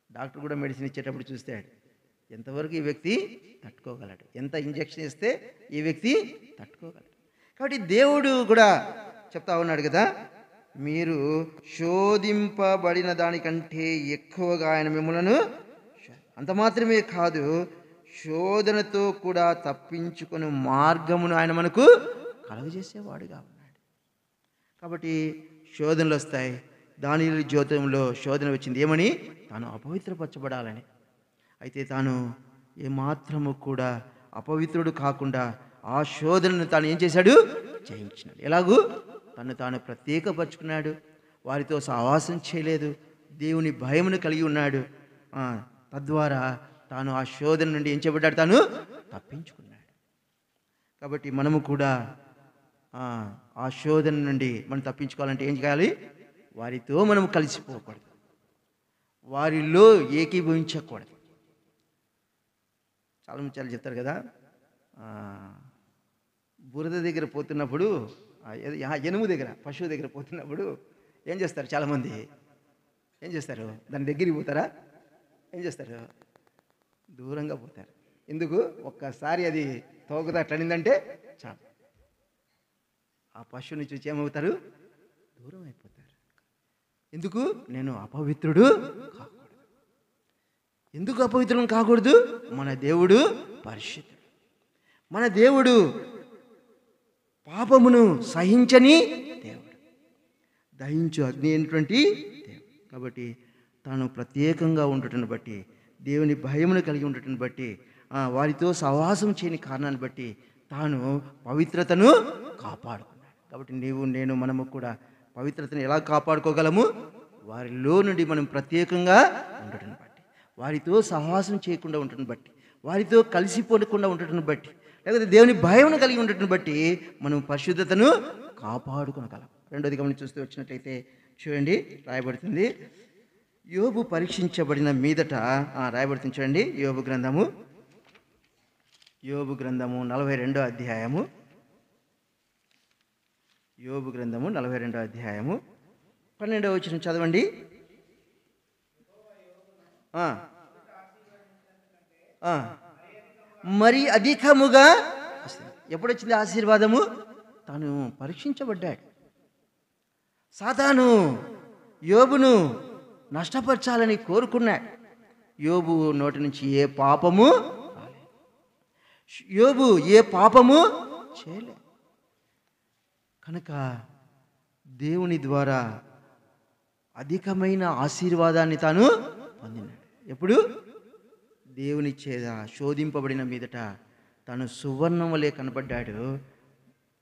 డాక్టర్ కూడా మెడిసిన్ ఇచ్చేటప్పుడు చూస్తాడు, ఎంతవరకు ఈ వ్యక్తి తట్టుకోగలడు, ఎంత ఇంజెక్షన్ ఇస్తే ఈ వ్యక్తి తట్టుకోగలడు. కాబట్టి దేవుడు కూడా చెప్తా ఉన్నాడు కదా, మీరు శోధింపబడిన దానికంటే ఎక్కువగా ఆయన మిమ్మలను, అంత మాత్రమే కాదు, శోధనతో కూడా తప్పించుకుని మార్గమును ఆయన మనకు కలుగజేసేవాడుగా ఉన్నాడు. కాబట్టి శోధనలు వస్తాయి. దానియేలు జీవితంలో శోధన వచ్చింది. ఏమని? తాను అపవిత్రపరచబడాలని. అయితే తాను ఏమాత్రము కూడా అపవిత్రుడు కాకుండా ఆ శోధనను తాను ఏం చేశాడు? జయించినాడు. ఎలాగూ? తాను ప్రత్యేకపరుచుకున్నాడు, వారితో సహవాసం చేయలేదు, దేవుని భయమును కలిగి ఉన్నాడు. తద్వారా తాను ఆ శోధన నుండి ఏం చేయబడ్డాడు? తాను తప్పించుకున్నాడు. కాబట్టి మనము కూడా ఆ శోధన నుండి మనం తప్పించుకోవాలంటే ఏం చేయాలి? వారితో మనం కలిసిపోకూడదు, వారిలో ఏకీభవించకూడదు. చాలా ముచ్చాలు చెప్తారు కదా, బురద దగ్గర పోతున్నప్పుడు, ఎనుము దగ్గర, పశువు దగ్గర పోతున్నప్పుడు ఏం చేస్తారు? చాలామంది ఏం చేస్తారు? దాని దగ్గరికి పోతారా? ఏం చేస్తారు? దూరంగా పోతారు. ఎందుకు? ఒక్కసారి అది తోకతో అట్లనిందంటే చాలు, ఆ పశువుని చూసి ఏమవుతారు? దూరం అయిపోతారు. ఎందుకు? నేను అపవిత్రుడు కాకూడదు. ఎందుకు అపవిత్రుడు కాకూడదు? మన దేవుడు పరిశుద్ధుడు. మన దేవుడు పాపమును సహించని దేవుడు, దహించు అగ్ని అయినటువంటి దేవుడు. కాబట్టి తాను ప్రత్యేకంగా ఉండటం బట్టి, దేవుని భయమును కలిగి ఉండటం బట్టి, వారితో సహవాసం చేయని కారణాన్ని బట్టి తాను పవిత్రతను కాపాడుకున్నాడు. కాబట్టి నేను మనము కూడా పవిత్రతను ఎలా కాపాడుకోగలము? వారిలో నుండి మనం ప్రత్యేకంగా ఉండటం బట్టి, వారితో సహవాసం చేయకుండా ఉండటం బట్టి, వారితో కలిసిపోకుండా ఉండటం బట్టి, లేకపోతే దేవుని భయం కలిగి ఉండటం బట్టి మనం పరిశుద్ధతను కాపాడుకోగలం. రెండోది గమనించి చూస్తూ వచ్చినట్లయితే చూడండి, రాయబడుతుంది యోబు పరీక్షించబడిన మీదట. రాయబడుతుంది చూడండి, యోబు గ్రంథము 42వ అధ్యాయము. యోబు గ్రంథము 42వ అధ్యాయము 12వ వచనం చదవండి. మరి అధికముగా ఎప్పుడొచ్చింది ఆశీర్వాదము? తాను పరీక్షించబడ్డాడు. సాతాను యోబును నష్టపరచాలని కోరుకున్నాడు. యోబు నోటి నుంచి ఏ పాపము యోబు ఏ పాపము చేయలే. కనుక దేవుని ద్వారా అధికమైన ఆశీర్వాదాన్ని తాను పొందినాడు. ఎప్పుడు? దేవుని చేత శోధింపబడిన మీదట తాను సువర్ణం వలె కనబడ్డాడు.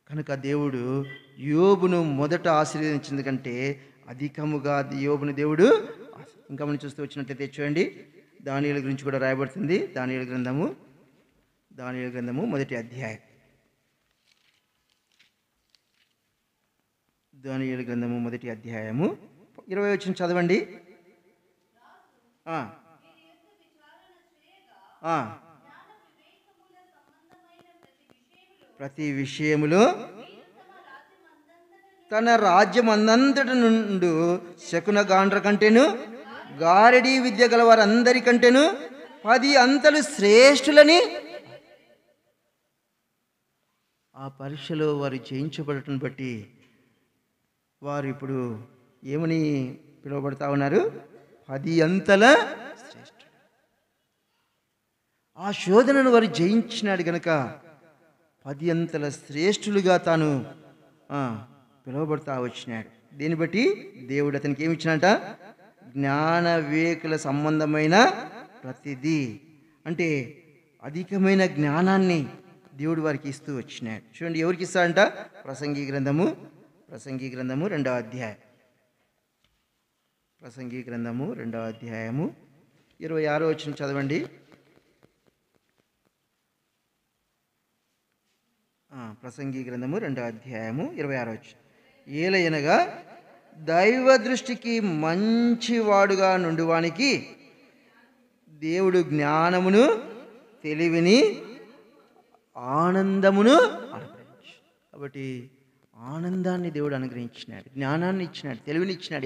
కనుక దేవుడు యోబును మొదట ఆశీర్వదించింది కంటే అధికముగా యోబును దేవుడు ఇంకా మనం చూస్తూ వచ్చినట్లయితే చూడండి, దానియేలు గురించి కూడా రాయబడుతుంది. దానియేలు గ్రంథము మొదటి అధ్యాయం. దానియేలు గ్రంథము మొదటి అధ్యాయము 20వ వచనం చదవండి. ప్రతి విషయములో తన రాజ్యం అందంతటి నుండి శకున గాండ్ర కంటేను గారడీ విద్య గల వారందరికంటేను 10 అంతలు శ్రేష్ఠులని. ఆ పరీక్షలో వారు జయించబడటం బట్టి వారు ఇప్పుడు ఏమని పిలువబడతా ఉన్నారు? 10 అంతల శ్రేష్ఠులు. ఆ శోధనను వారు జయించినాడు గనక 10 అంతల శ్రేష్ఠులుగా తాను పిలువబడతా వచ్చినాడు. దీన్ని బట్టి దేవుడు అతనికి ఏమి ఇచ్చినట? జ్ఞాన వివేకుల సంబంధమైన ప్రతిదీ, అంటే అధికమైన జ్ఞానాన్ని దేవుడు వారికి ఇస్తూ వచ్చినాడు. చూడండి, ఎవరికి ఇస్తాడంట? ప్రసంగి గ్రంథము 2వ అధ్యాయం. ప్రసంగి గ్రంథము 2వ అధ్యాయము 26వ వచనం చదవండి. ప్రసంగి గ్రంథము 2వ అధ్యాయము 26వ వచనం. ఏలయనగా దైవ దృష్టికి మంచివాడుగా నుండివానికి దేవుడు జ్ఞానమును, తెలివిని, ఆనందమును అనుగ్రహించాడు. కాబట్టి ఆనందాన్ని దేవుడు అనుగ్రహించినాడు, జ్ఞానాన్ని ఇచ్చినాడు, తెలివిని ఇచ్చినాడు.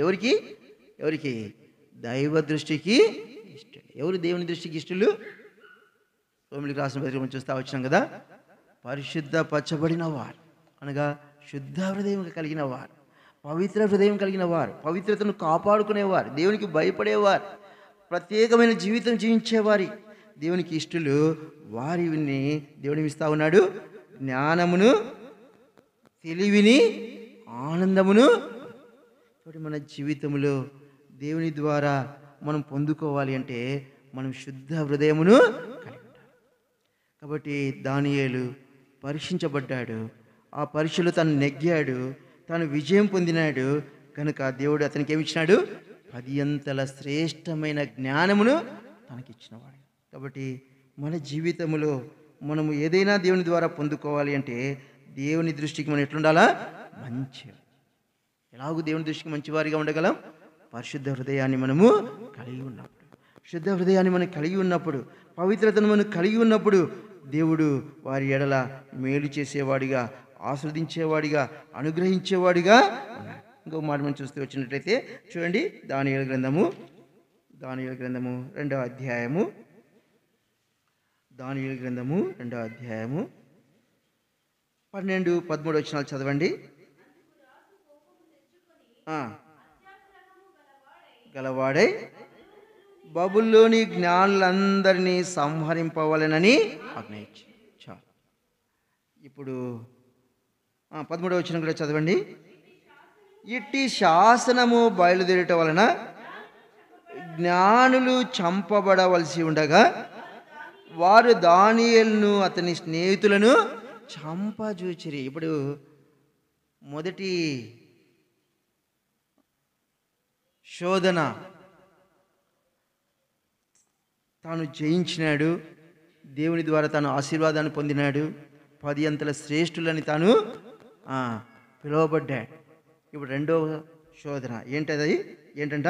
ఎవరికి? దైవ దృష్టికి ఇష్టలు. ఎవరు దేవుని దృష్టికి ఇష్టలు? రోమిలికి రాసిన పత్రిక చూస్తా వచ్చినాం కదా. పరిశుద్ధపరచబడిన వారు అనగా శుద్ధ హృదయం కలిగిన వారు, పవిత్ర హృదయం కలిగిన వారు, పవిత్రతను కాపాడుకునేవారు, దేవునికి భయపడేవారు, ప్రత్యేకమైన జీవితం జీవించేవారి దేవునికి ఇష్టలు. వారిని దేవుని ఇస్తా ఉన్నాడు జ్ఞానమును, తెలివిని, ఆనందమును. మన జీవితంలో దేవుని ద్వారా మనం పొందుకోవాలి అంటే మనం శుద్ధ హృదయమును కలిగి ఉండాలి. కాబట్టి దానియేలు పరీక్షించబడ్డాడు. ఆ పరీక్షలో తను నెగ్గాడు, తాను విజయం పొందినాడు. కనుక దేవుడు అతనికి ఏమి ఇచ్చినాడు? 10 అంతల శ్రేష్టమైన జ్ఞానమును తనకిచ్చినవాడు. కాబట్టి మన జీవితంలో మనము ఏదైనా దేవుని ద్వారా పొందుకోవాలి అంటే దేవుని దృష్టికి మనం ఎట్లుండాలా? మంచిగా. ఎలాగూ దేవుని దృష్టికి మంచివారిగా ఉండగలం? పరిశుద్ధ హృదయాన్ని మనము కలిగి ఉన్నప్పుడు, శుద్ధ హృదయాన్ని మనం కలిగి ఉన్నప్పుడు, పవిత్రతను మనం కలిగి ఉన్నప్పుడు దేవుడు వారి ఎడల మేలు చేసేవాడిగా, ఆస్వాదించేవాడిగా, అనుగ్రహించేవాడిగా ఉన్నాడు. ఇంకొక మాట మనం చూస్తూ వచ్చినట్లయితే చూడండి, దానియేలు గ్రంథము 2వ అధ్యాయము. దానియేలు గ్రంథము 2వ అధ్యాయము 12, 13 వచనాలు చదవండి. గలవాడై బబుల్లోని జ్ఞానులందరినీ సంహరింపవలెనని ఆజ్ఞయించి. చాలు. ఇప్పుడు 13వ వచనం కూడా చదవండి. ఇట్టి శాసనము బయలుదేరటం వలన జ్ఞానులు చంపబడవలసి ఉండగా వారు దానియేలును అతని స్నేహితులను చంపజూచిరి. ఇప్పుడు మొదటి శోధన తాను జయించినాడు, దేవుని ద్వారా తాను ఆశీర్వాదాన్ని పొందినాడు, 10 అంతల శ్రేష్ఠులని తాను పిలువబడ్డాడు. ఇప్పుడు రెండవ శోధన ఏంటది? ఏంటంట?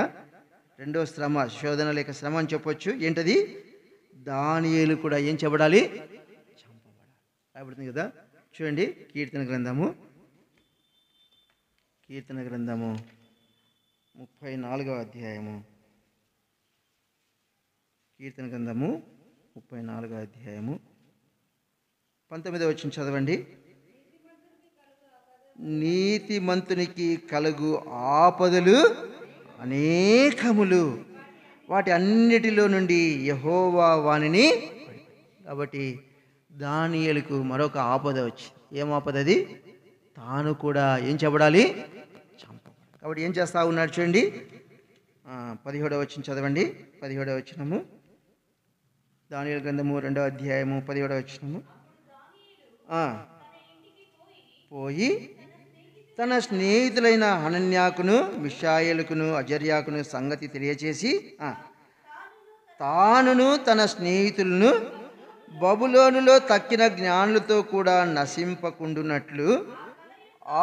రెండవ శ్రమ, శోధన లేక శ్రమ అని చెప్పొచ్చు. ఏంటది? దానియేలు కూడా ఏం చేయబడాలి? చంపబడాలి. రాబడుతుంది కదా, చూడండి. కీర్తన గ్రంథము 34వ అధ్యాయము. కీర్తన గ్రంథము 34వ అధ్యాయము 19వ వచనం చదవండి. నీతిమంతునికి కలుగు ఆపదలు అనేకములు, వాటి అన్నిటిలో నుండి యెహోవా వానిని. కాబట్టి దానియేలుకు మరొక ఆపద వచ్చింది. ఏం ఆపద అది? తాను కూడా ఏం చేయబడాలి? చంపబడాలి. కాబట్టి ఏం చేస్తా ఉన్నాడు చూడండి. 17వ వచనం చదవండి. 17వ వచనము, దానియేలు గ్రంథము 2వ అధ్యాయము 17వ వచనము. పోయి తన స్నేహితులైన హనన్యాకును, మిషాయేలుకును, అజర్యాకును సంగతి తెలియచేసి తానును తన స్నేహితులను బబులోనులో తక్కిన జ్ఞానులతో కూడా నశింపకుండునట్లు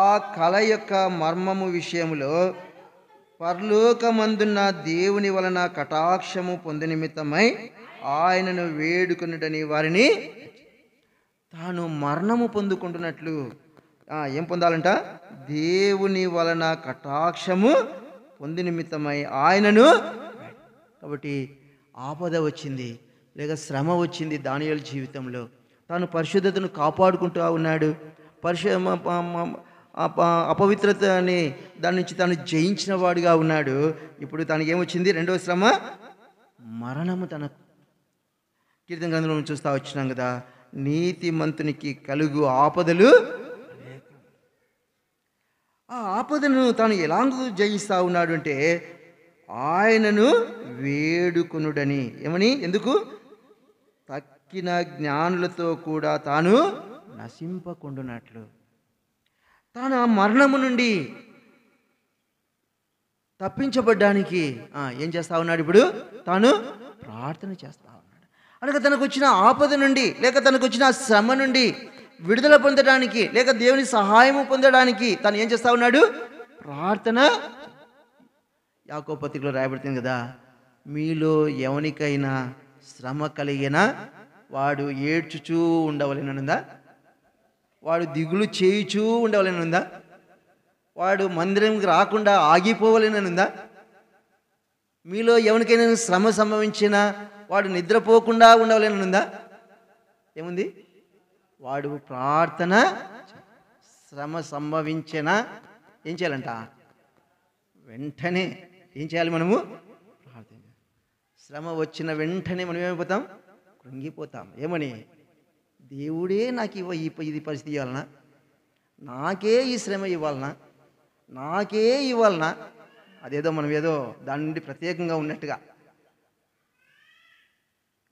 ఆ కళ యొక్క మర్మము విషయములో పరలోకమందున్న దేవుని వలన కటాక్షము పొందు నిమిత్తమై ఆయనను వేడుకొనుడని వారిని. తాను మరణము పొందుకుంటున్నట్లు ఏం పొందాలంట? దేవుని వలన కటాక్షము పొంది నిమిత్తమై ఆయనను. కాబట్టి ఆపద వచ్చింది లేక శ్రమ వచ్చింది దానియేలు జీవితంలో. తాను పరిశుద్ధతను కాపాడుకుంటూ ఉన్నాడు. అపవిత్రతని దాని నుంచి తాను జయించిన వాడిగా ఉన్నాడు. ఇప్పుడు తనకి ఏమొచ్చింది? రెండవ శ్రమ, మరణము. తన కీర్తన గ్రంథంలో చూస్తూ వచ్చినాం కదా, నీతిమంతునికి కలుగు ఆపదలు. ఆ ఆపదను తాను ఎలాగూ జయిస్తూ ఉన్నాడు అంటే ఆయనను వేడుకొనుడని. ఏమని? ఎందుకు? తక్కిన జ్ఞానులతో కూడా తాను నశింపకుండునట్లు. తాను ఆ మరణము నుండి తప్పించబడ్డానికి ఏం చేస్తా ఉన్నాడు? ఇప్పుడు తాను ప్రార్థన చేస్తా ఉన్నాడు. అనగా తనకు వచ్చిన ఆపద నుండి లేక తనకు వచ్చిన శ్రమ నుండి విడుదల పొందడానికి లేక దేవుని సహాయము పొందడానికి తను ఏం చేస్తా ఉన్నాడు? ప్రార్థన. యాకోబు పత్రికలో రాయబడుతుంది కదా, మీలో ఎవనికైనా శ్రమ కలిగినా వాడు ఏడ్చుచూ ఉండవలెనుందా? వాడు దిగులు చేయుచూ ఉండవలెనుందా? వాడు మందిరంకి రాకుండా ఆగిపోవలెనుందా? మీలో ఎవరికైనా శ్రమ సంభవించినా వాడు నిద్రపోకుండా ఉండవలెనుందా? ఏముంది? వాడు ప్రార్థన. శ్రమ సంభవించినా ఏం చేయాలంట? వెంటనే ఏం చేయాలి? మనము ప్రార్థన. శ్రమ వచ్చిన వెంటనే మనం ఏమైపోతాం? కృంగిపోతాం. ఏమని? దేవుడే నాకు ఇది పరిస్థితి ఇవ్వాలనా? నాకే ఈ శ్రమ ఇవ్వాలనా? నాకే ఇవ్వాలనా? అదేదో మనం ఏదో దాని నుండి ప్రత్యేకంగా ఉన్నట్టుగా.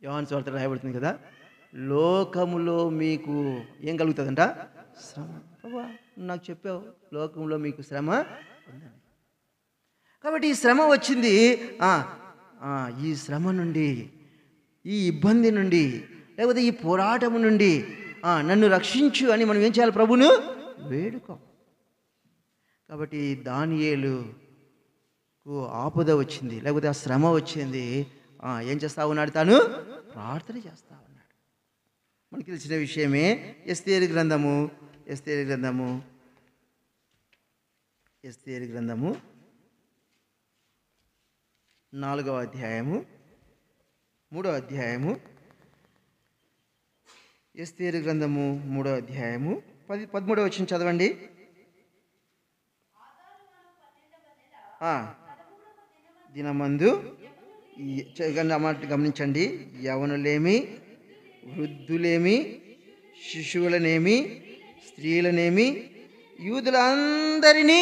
యోహాను సువార్త రాయబడుతుంది కదా, లోకములో మీకు ఏం కలుగుతుందంట? శ్రమ. ప్రభా నాకు చెప్పావు లోకంలో మీకు శ్రమ ఉందని. కాబట్టి ఈ శ్రమ వచ్చింది. ఈ శ్రమ నుండి, ఈ ఇబ్బంది నుండి లేకపోతే ఈ పోరాటము నుండి నన్ను రక్షించు అని మనం ఏం చేయాలి? ప్రభును వేడుకో. కాబట్టి దానియేలుకు ఆపద వచ్చింది లేకపోతే ఆ శ్రమ వచ్చింది. ఏం చేస్తా ఉన్నాడు? తాను ప్రార్థన చేస్తా ఉన్నాడు. మనకి తెలిసిన విషయమే. ఎస్తేరు గ్రంథము 4వ అధ్యాయము 3వ అధ్యాయము. ఎస్తేరు గ్రంథము 3వ అధ్యాయము 13వ వచనం చదవండి. దినమందు గమనించండి. యవనులేమి, వృద్ధులేమి, శిశువులనేమి, స్త్రీలనేమి, యూదులందరినీ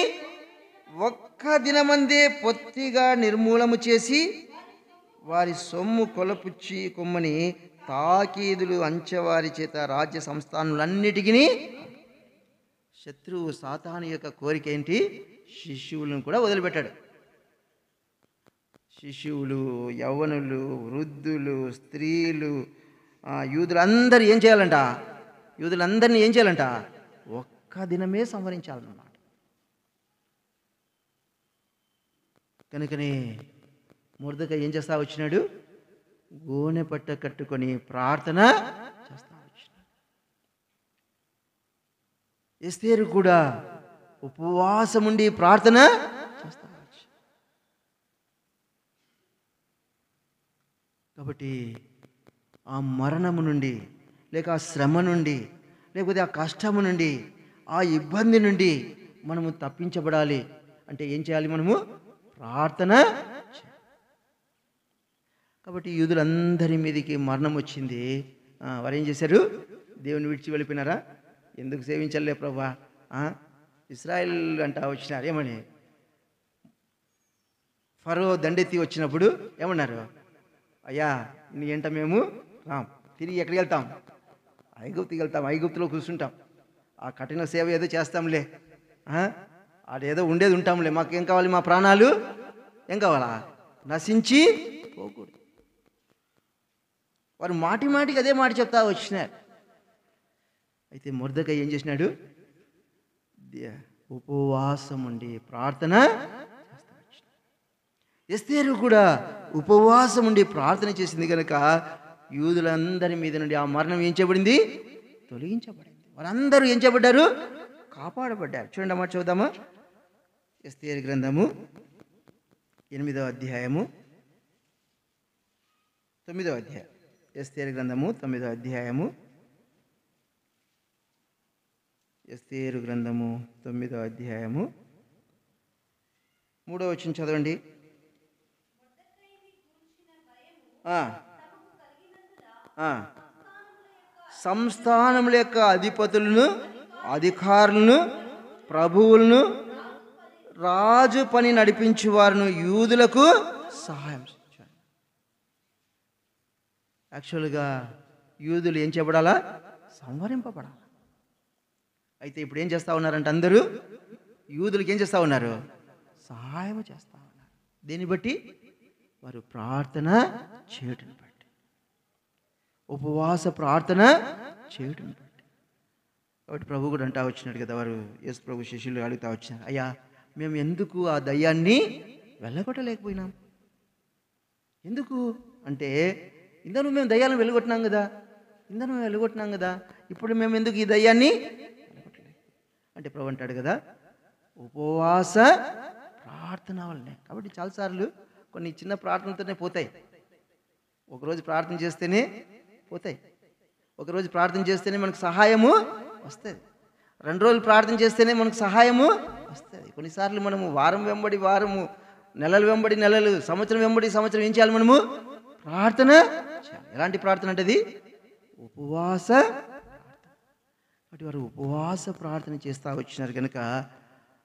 ఒక్క దినమందే పొత్తిగా నిర్మూలము చేసి వారి సొమ్ము కొలపుచ్చి కొమ్మని తాకీదులు అంచెవారి చేత రాజ్య సంస్థానులన్నిటికీ. శత్రువు సాతాను యొక్క కోరిక ఏంటి? శిశువులను కూడా వదిలిపెట్టాడు. శిశువులు, యవ్వనులు, వృద్ధులు, స్త్రీలు, యూదులందరూ ఏం చేయాలంట? యూదులందరినీ ఏం చేయాలంట? ఒక్క దినమే సంహరించాలన్నమాట. కనుకనే మొర్దెకై ఏం చేస్తా వచ్చినాడు? గోనె పట్ట కట్టుకొని ప్రార్థన చేస్తా వచ్చినాడు. ఎస్తేరు కూడా ఉపవాసం ఉండి ప్రార్థన చేస్తా వచ్చి. కాబట్టి ఆ మరణము నుండి, లేక ఆ శ్రమ నుండి, లేకపోతే ఆ కష్టము నుండి, ఆ ఇబ్బంది నుండి మనము తప్పించబడాలి అంటే ఏం చేయాలి? మనము ప్రార్థన చేయాలి. కాబట్టి యూదులందరి మీదకి మరణం వచ్చింది. వారు ఏం చేశారు? దేవుని విడిచి వెళ్ళిపోయినారా? ఎందుకు సేవించలే ప్రభా? ఇస్రాయేల్ అంట వచ్చినారు. ఏమని? ఫరో దండెత్తి వచ్చినప్పుడు ఏమన్నారు? అయ్యా నీ ఎంట మేము రాం, తిరిగి ఎక్కడికి వెళ్తాం? ఐగుప్తుకి వెళ్తాం, ఐగుప్తులో కూర్చుంటాం, ఆ కఠిన సేవ ఏదో చేస్తాంలే, ఆడేదో ఉండేది ఉంటాంలే, మాకేం కావాలి? మా ప్రాణాలు ఏం కావాలా? నశించి పోకూడదు. వారు మాటి మాటికి అదే మాట చెప్తా వచ్చినారు. అయితే మొర్దెకై ఏం చేసినాడు? ఉపవాసం ఉండి ప్రార్థన చేస్తా వచ్చినాడు. ఎస్తేరు కూడా ఉపవాసం ఉండి ప్రార్థన చేసింది కనుక యూదులందరి మీద నుండి ఆ మరణం ఏం చేయబడింది? తొలగించబడింది. వారందరూ ఏం చేయబడ్డారు? కాపాడబడ్డారు. చూడండి అమ్మా, చూద్దామా? ఎస్తేరు గ్రంథము 8వ అధ్యాయము 9వ అధ్యాయం. ఎస్తేరు గ్రంథము 9వ అధ్యాయము. ఎస్తేరు గ్రంథము 9వ అధ్యాయము 3వ వచనం చదవండి. సంస్థానముల యొక్క అధిపతులను, అధికారులను, ప్రభువులను, రాజు పని నడిపించే వారిని యూదులకు సహాయం చేశాడు. యాక్చువల్గా యూదులు ఏం చేయబడాలా? సంహరింపబడాలి. అయితే ఇప్పుడు ఏం చేస్తూ ఉన్నారంటే అందరూ యూదులకు ఏం చేస్తూ ఉన్నారు? సహాయం చేస్తూ ఉన్నారు. దీన్ని బట్టి వారు ప్రార్థన చేయటం బట్టి, ఉపవాస ప్రార్థన చేయటం బట్టి. కాబట్టి ప్రభు కూడా అంటా వచ్చినాడు కదా, వారు యేసు ప్రభు శిష్యులు అడుగుతా వచ్చినారు, అయ్యా మేము ఎందుకు ఆ దయ్యాన్ని వెళ్ళగొట్టలేకపోయినాం? ఎందుకు అంటే, ఇందరూ మేము దయ్యాలను వెళ్ళగొట్టినాం కదా, ఇప్పుడు మేము ఎందుకు ఈ దయ్యాన్ని వెళ్ళగొట్టలేదు అంటే ప్రభు అంటాడు కదా, ఉపవాస ప్రార్థన వల్లనే. కాబట్టి చాలాసార్లు కొన్ని చిన్న ప్రార్థనలతోనే పోతాయి. ఒకరోజు ప్రార్థన చేస్తేనే పోతాయి. ఒకరోజు ప్రార్థన చేస్తేనే మనకు సహాయము వస్తుంది. 2 రోజులు ప్రార్థన చేస్తేనే మనకు సహాయము వస్తుంది. కొన్నిసార్లు మనము వారం వెంబడి వారము, నెలలు వెంబడి నెలలు, సంవత్సరం వెంబడి సంవత్సరం ఏం చేయాలి? మనము ప్రార్థన చేయాలి. ఎలాంటి ప్రార్థన అంటే అది? ఉపవాస ప్రార్థన. కాబట్టి వారు ఉపవాస ప్రార్థన చేస్తూ వచ్చినారు కనుక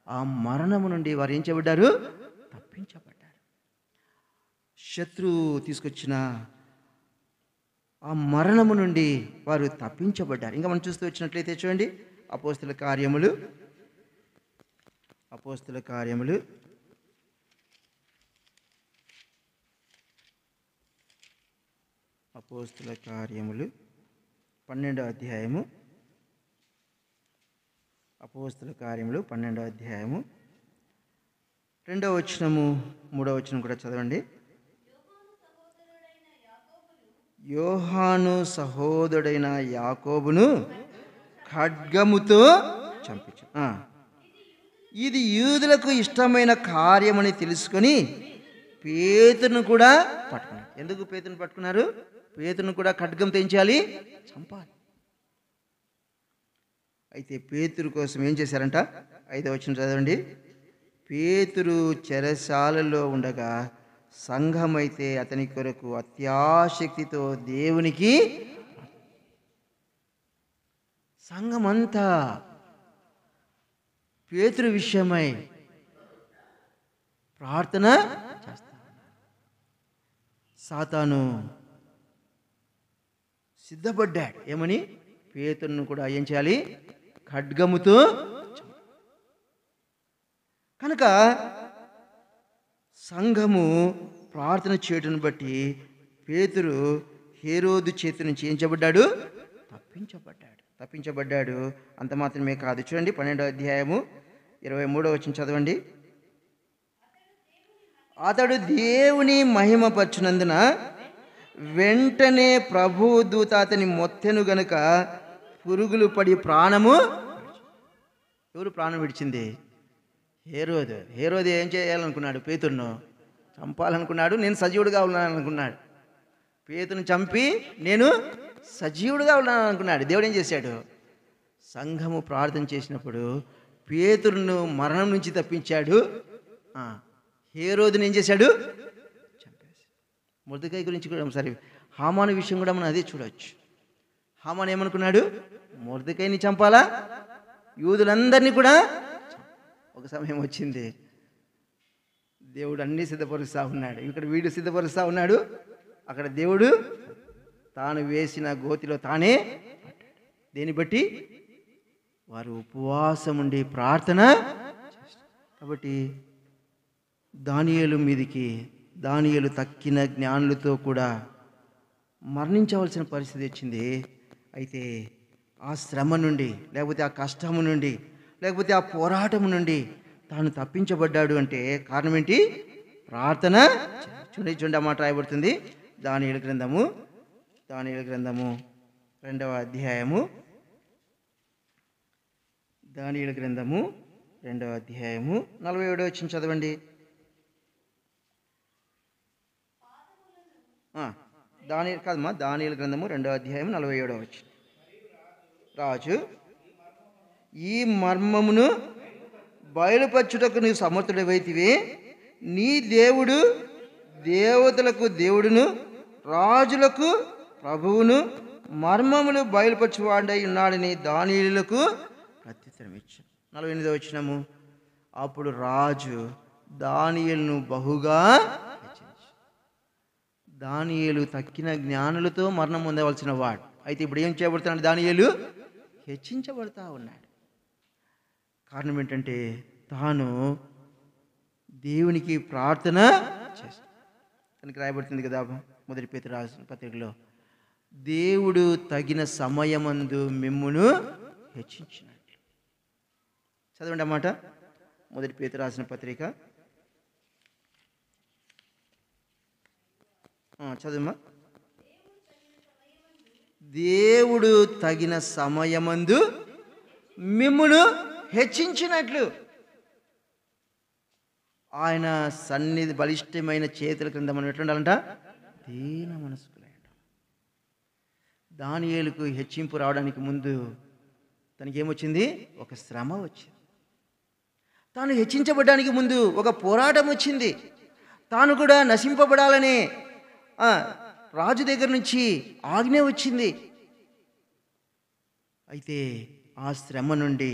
ఆ మరణము నుండి వారు ఏం చేయబడ్డారు? తప్పించబడ్డారు. శత్రువు తీసుకొచ్చిన ఆ మరణము నుండి వారు తప్పించబడ్డారు. ఇంకా మనం చూస్తూ వచ్చినట్లయితే చూడండి, అపోస్తుల కార్యములు 12వ అధ్యాయము. అపోస్తుల కార్యములు 12వ అధ్యాయము 2వ వచనము 3వ వచనం కూడా చదవండి. యోహాను సహోదరుడైన యాకోబును ఖడ్గముతో చంపించు. ఇది యూదులకు ఇష్టమైన కార్యమని తెలుసుకొని పేతురును కూడా పట్టుకున్నారు. ఎందుకు పేతురును పట్టుకున్నారు? పేతురును కూడా ఖడ్గంతో ఏం చేయాలి? చంపాలి. అయితే పేతురు కోసం ఏం చేశారంట? 5వ వచనం చదవండి. పేతురు చెరసాలలో ఉండగా సంఘమైతే అతని కొరకు అత్యాశక్తితో దేవునికి, సంఘమంతా పేతురు విషయమై ప్రార్థన చేస్తా. సాతాను సిద్ధపడ్డాడు. ఏమని? పేతురును కూడా ఏం చేయాలి? ఖడ్గముతో. కనుక సంఘము ప్రార్థన చేయటం బట్టి పేతురు హేరోదు చేతి నుంచి ఏం చేయబడ్డాడు? తప్పించబడ్డాడు. అంత మాత్రమే కాదు, చూడండి 12వ అధ్యాయము 23వ వచనం చదవండి. అతడు దేవుని మహిమపరచునందున వెంటనే ప్రభు దూత అతని మొత్తెను గనుక పురుగులు పడి ప్రాణము. ఎవరు ప్రాణం విడిచింది? హేరోదు ఏం చేయాలనుకున్నాడు? పేతురును చంపాలనుకున్నాడు. నేను సజీవుడిగా ఉన్నాను అనుకున్నాడు. పేతురుని చంపి నేను సజీవుడిగా ఉన్నాను అనుకున్నాడు. దేవుడు ఏం చేశాడు? సంఘము ప్రార్థన చేసినప్పుడు పేతురును మరణం నుంచి తప్పించాడు. హేరోదుని ఏం చేశాడు? చంపేసి. మొర్దెకై గురించి కూడా ఒకసారి హామాను విషయం కూడా మనం అదే చూడవచ్చు. హామాను ఏమనుకున్నాడు? మొర్దెకైని చంపాలా, యూదులందరినీ కూడా. ఒక సమయం వచ్చింది, దేవుడు అన్నీ సిద్ధపరుస్తూ ఉన్నాడు. ఇక్కడ వీడు సిద్ధపరుస్తూ ఉన్నాడు, అక్కడ దేవుడు తాను వేసిన గోతిలో తానే. దేన్ని బట్టి? వారు ఉపవాసం ఉండి ప్రార్థన చేస్తారు. కాబట్టి దానియేలు తక్కిన జ్ఞానులతో కూడా మరణించవలసిన పరిస్థితి వచ్చింది. అయితే ఆ శ్రమ నుండి, లేకపోతే ఆ కష్టము నుండి, లేకపోతే ఆ పోరాటం నుండి తాను తప్పించబడ్డాడు అంటే కారణం ఏంటి? ప్రార్థన. చూడండి ఆ మాట రాయబడుతుంది దానియేలు గ్రంథము 2వ అధ్యాయము. దానియేలు గ్రంథము 2వ అధ్యాయము 47వ వచనం చదవండి. దానియేలు గ్రంథము 2వ అధ్యాయం 47వ వచనం. రాజు ఈ మర్మమును బయలుపరచుటకు నీవు సమర్థుడవైతివే. నీ దేవుడు దేవతలకు దేవుడును రాజులకు ప్రభువును మర్మములు బయలుపరచువాడై ఉన్నాడని దానియేలుకు ప్రత్యుత్తరం ఇచ్చాడు. 48వ వచనము. అప్పుడు రాజు దానియేలును బహుగా హెచ్చరించాడు. దానియేలు తక్కిన జ్ఞానులతో మరణం పొందవలసిన వాడు. అయితే ఇప్పుడు ఏం చేయబడుతున్నాడు? దానియేలు హెచ్చించబడతా ఉన్నాడు. కారణం ఏంటంటే తాను దేవునికి ప్రార్థన చేస్తాడు. తనకి రాయబడుతుంది కదా 1 పేతురు రాసిన పత్రికలో, దేవుడు తగిన సమయమందు మిమ్మును హెచ్చించినట్లు. చదవండి అన్నమాట. 1 పేతురు రాసిన పత్రిక చదువుమా. దేవుడు తగిన సమయమందు మిమ్మును హెచ్చించినట్లు ఆయన సన్నిధి బలిష్టమైన చేతుల క్రింద మనం ఎట్లుండాలంట? దీన మనస్కులై ఉండాలి. దానియేలుకు హెచ్చింపు రావడానికి ముందు తనకేమొచ్చింది? ఒక శ్రమ వచ్చింది. తాను హెచ్చించబడడానికి ముందు ఒక పోరాటం వచ్చింది. తాను కూడా నశింపబడాలని రాజు దగ్గర నుంచి ఆజ్ఞ వచ్చింది. అయితే ఆ శ్రమ నుండి,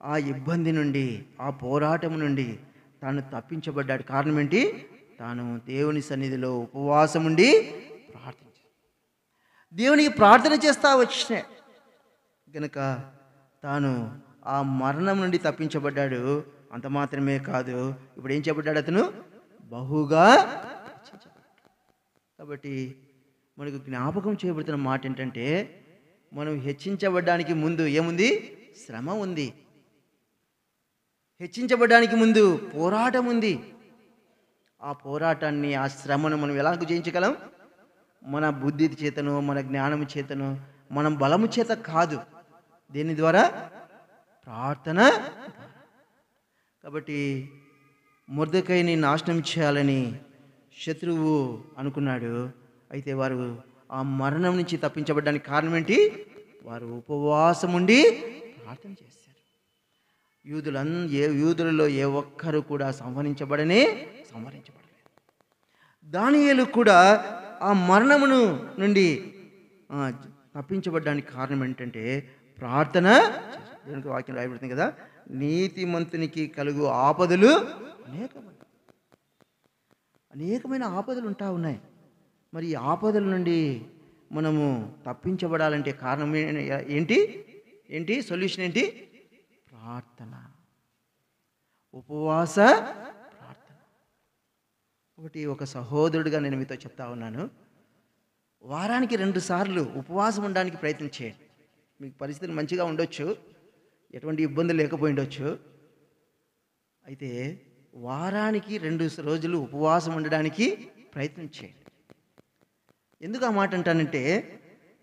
ఆ ఇబ్బంది నుండి, ఆ పోరాటం నుండి తాను తప్పించబడ్డాడు. కారణం ఏంటి? తాను దేవుని సన్నిధిలో ఉపవాసం ఉండి దేవునికి ప్రార్థన చేస్తా వచ్చిన గనుక తాను ఆ మరణం నుండి తప్పించబడ్డాడు. అంత మాత్రమే కాదు, ఇప్పుడు ఏం చేయబడ్డాడు? అతను బహుగా. కాబట్టి మనకు జ్ఞాపకం చేయబడుతున్న మాట ఏంటంటే, మనం హెచ్చించబడ్డానికి ముందు ఏముంది? శ్రమ ఉంది. హెచ్చించబడ్డానికి ముందు పోరాటం ఉంది. ఆ పోరాటాన్ని, ఆ శ్రమను మనం ఎలా జయించగలం? మన బుద్ధి చేతను, మన జ్ఞానము చేతను, మనం బలము చేత కాదు. దేని ద్వారా? ప్రార్థన. కాబట్టి మొర్దెకైని నాశనం చేయాలని శత్రువు అనుకున్నాడు. అయితే వారు ఆ మరణం నుంచి తప్పించబడ్డానికి కారణం ఏంటి? వారు ఉపవాసం ఉండి ప్రార్థన చేశారు. యూదులలో ఏ ఒక్కరు కూడా సంహరించబడలేదు. దానియేలు కూడా ఆ మరణమును నుండి తప్పించబడ్డానికి కారణం ఏంటంటే ప్రార్థన. దేవునికి వాక్యం రాయబడుతుంది కదా, నీతిమంతునికి కలుగు ఆపదలు అనేకమైన ఆపదలు ఉంటా ఉన్నాయి. మరి ఈ ఆపదల నుండి మనము తప్పించబడాలంటే కారణం ఏంటి? సొల్యూషన్ ఏంటి? ప్రార్థన, ఉపవాస ప్రార్థన. ఒకటి ఒక సహోదరుడిగా నేను మీతో చెప్తా ఉన్నాను. వారానికి 2 సార్లు ఉపవాసం ఉండడానికి ప్రయత్నం చేయండి. మీకు పరిస్థితులు మంచిగా ఉండొచ్చు, ఎటువంటి ఇబ్బందులు లేకపోయి ఉండొచ్చు. అయితే వారానికి 2 రోజులు ఉపవాసం ఉండడానికి ప్రయత్నం చేయండి. ఎందుకు ఆ మాట అంటానంటే,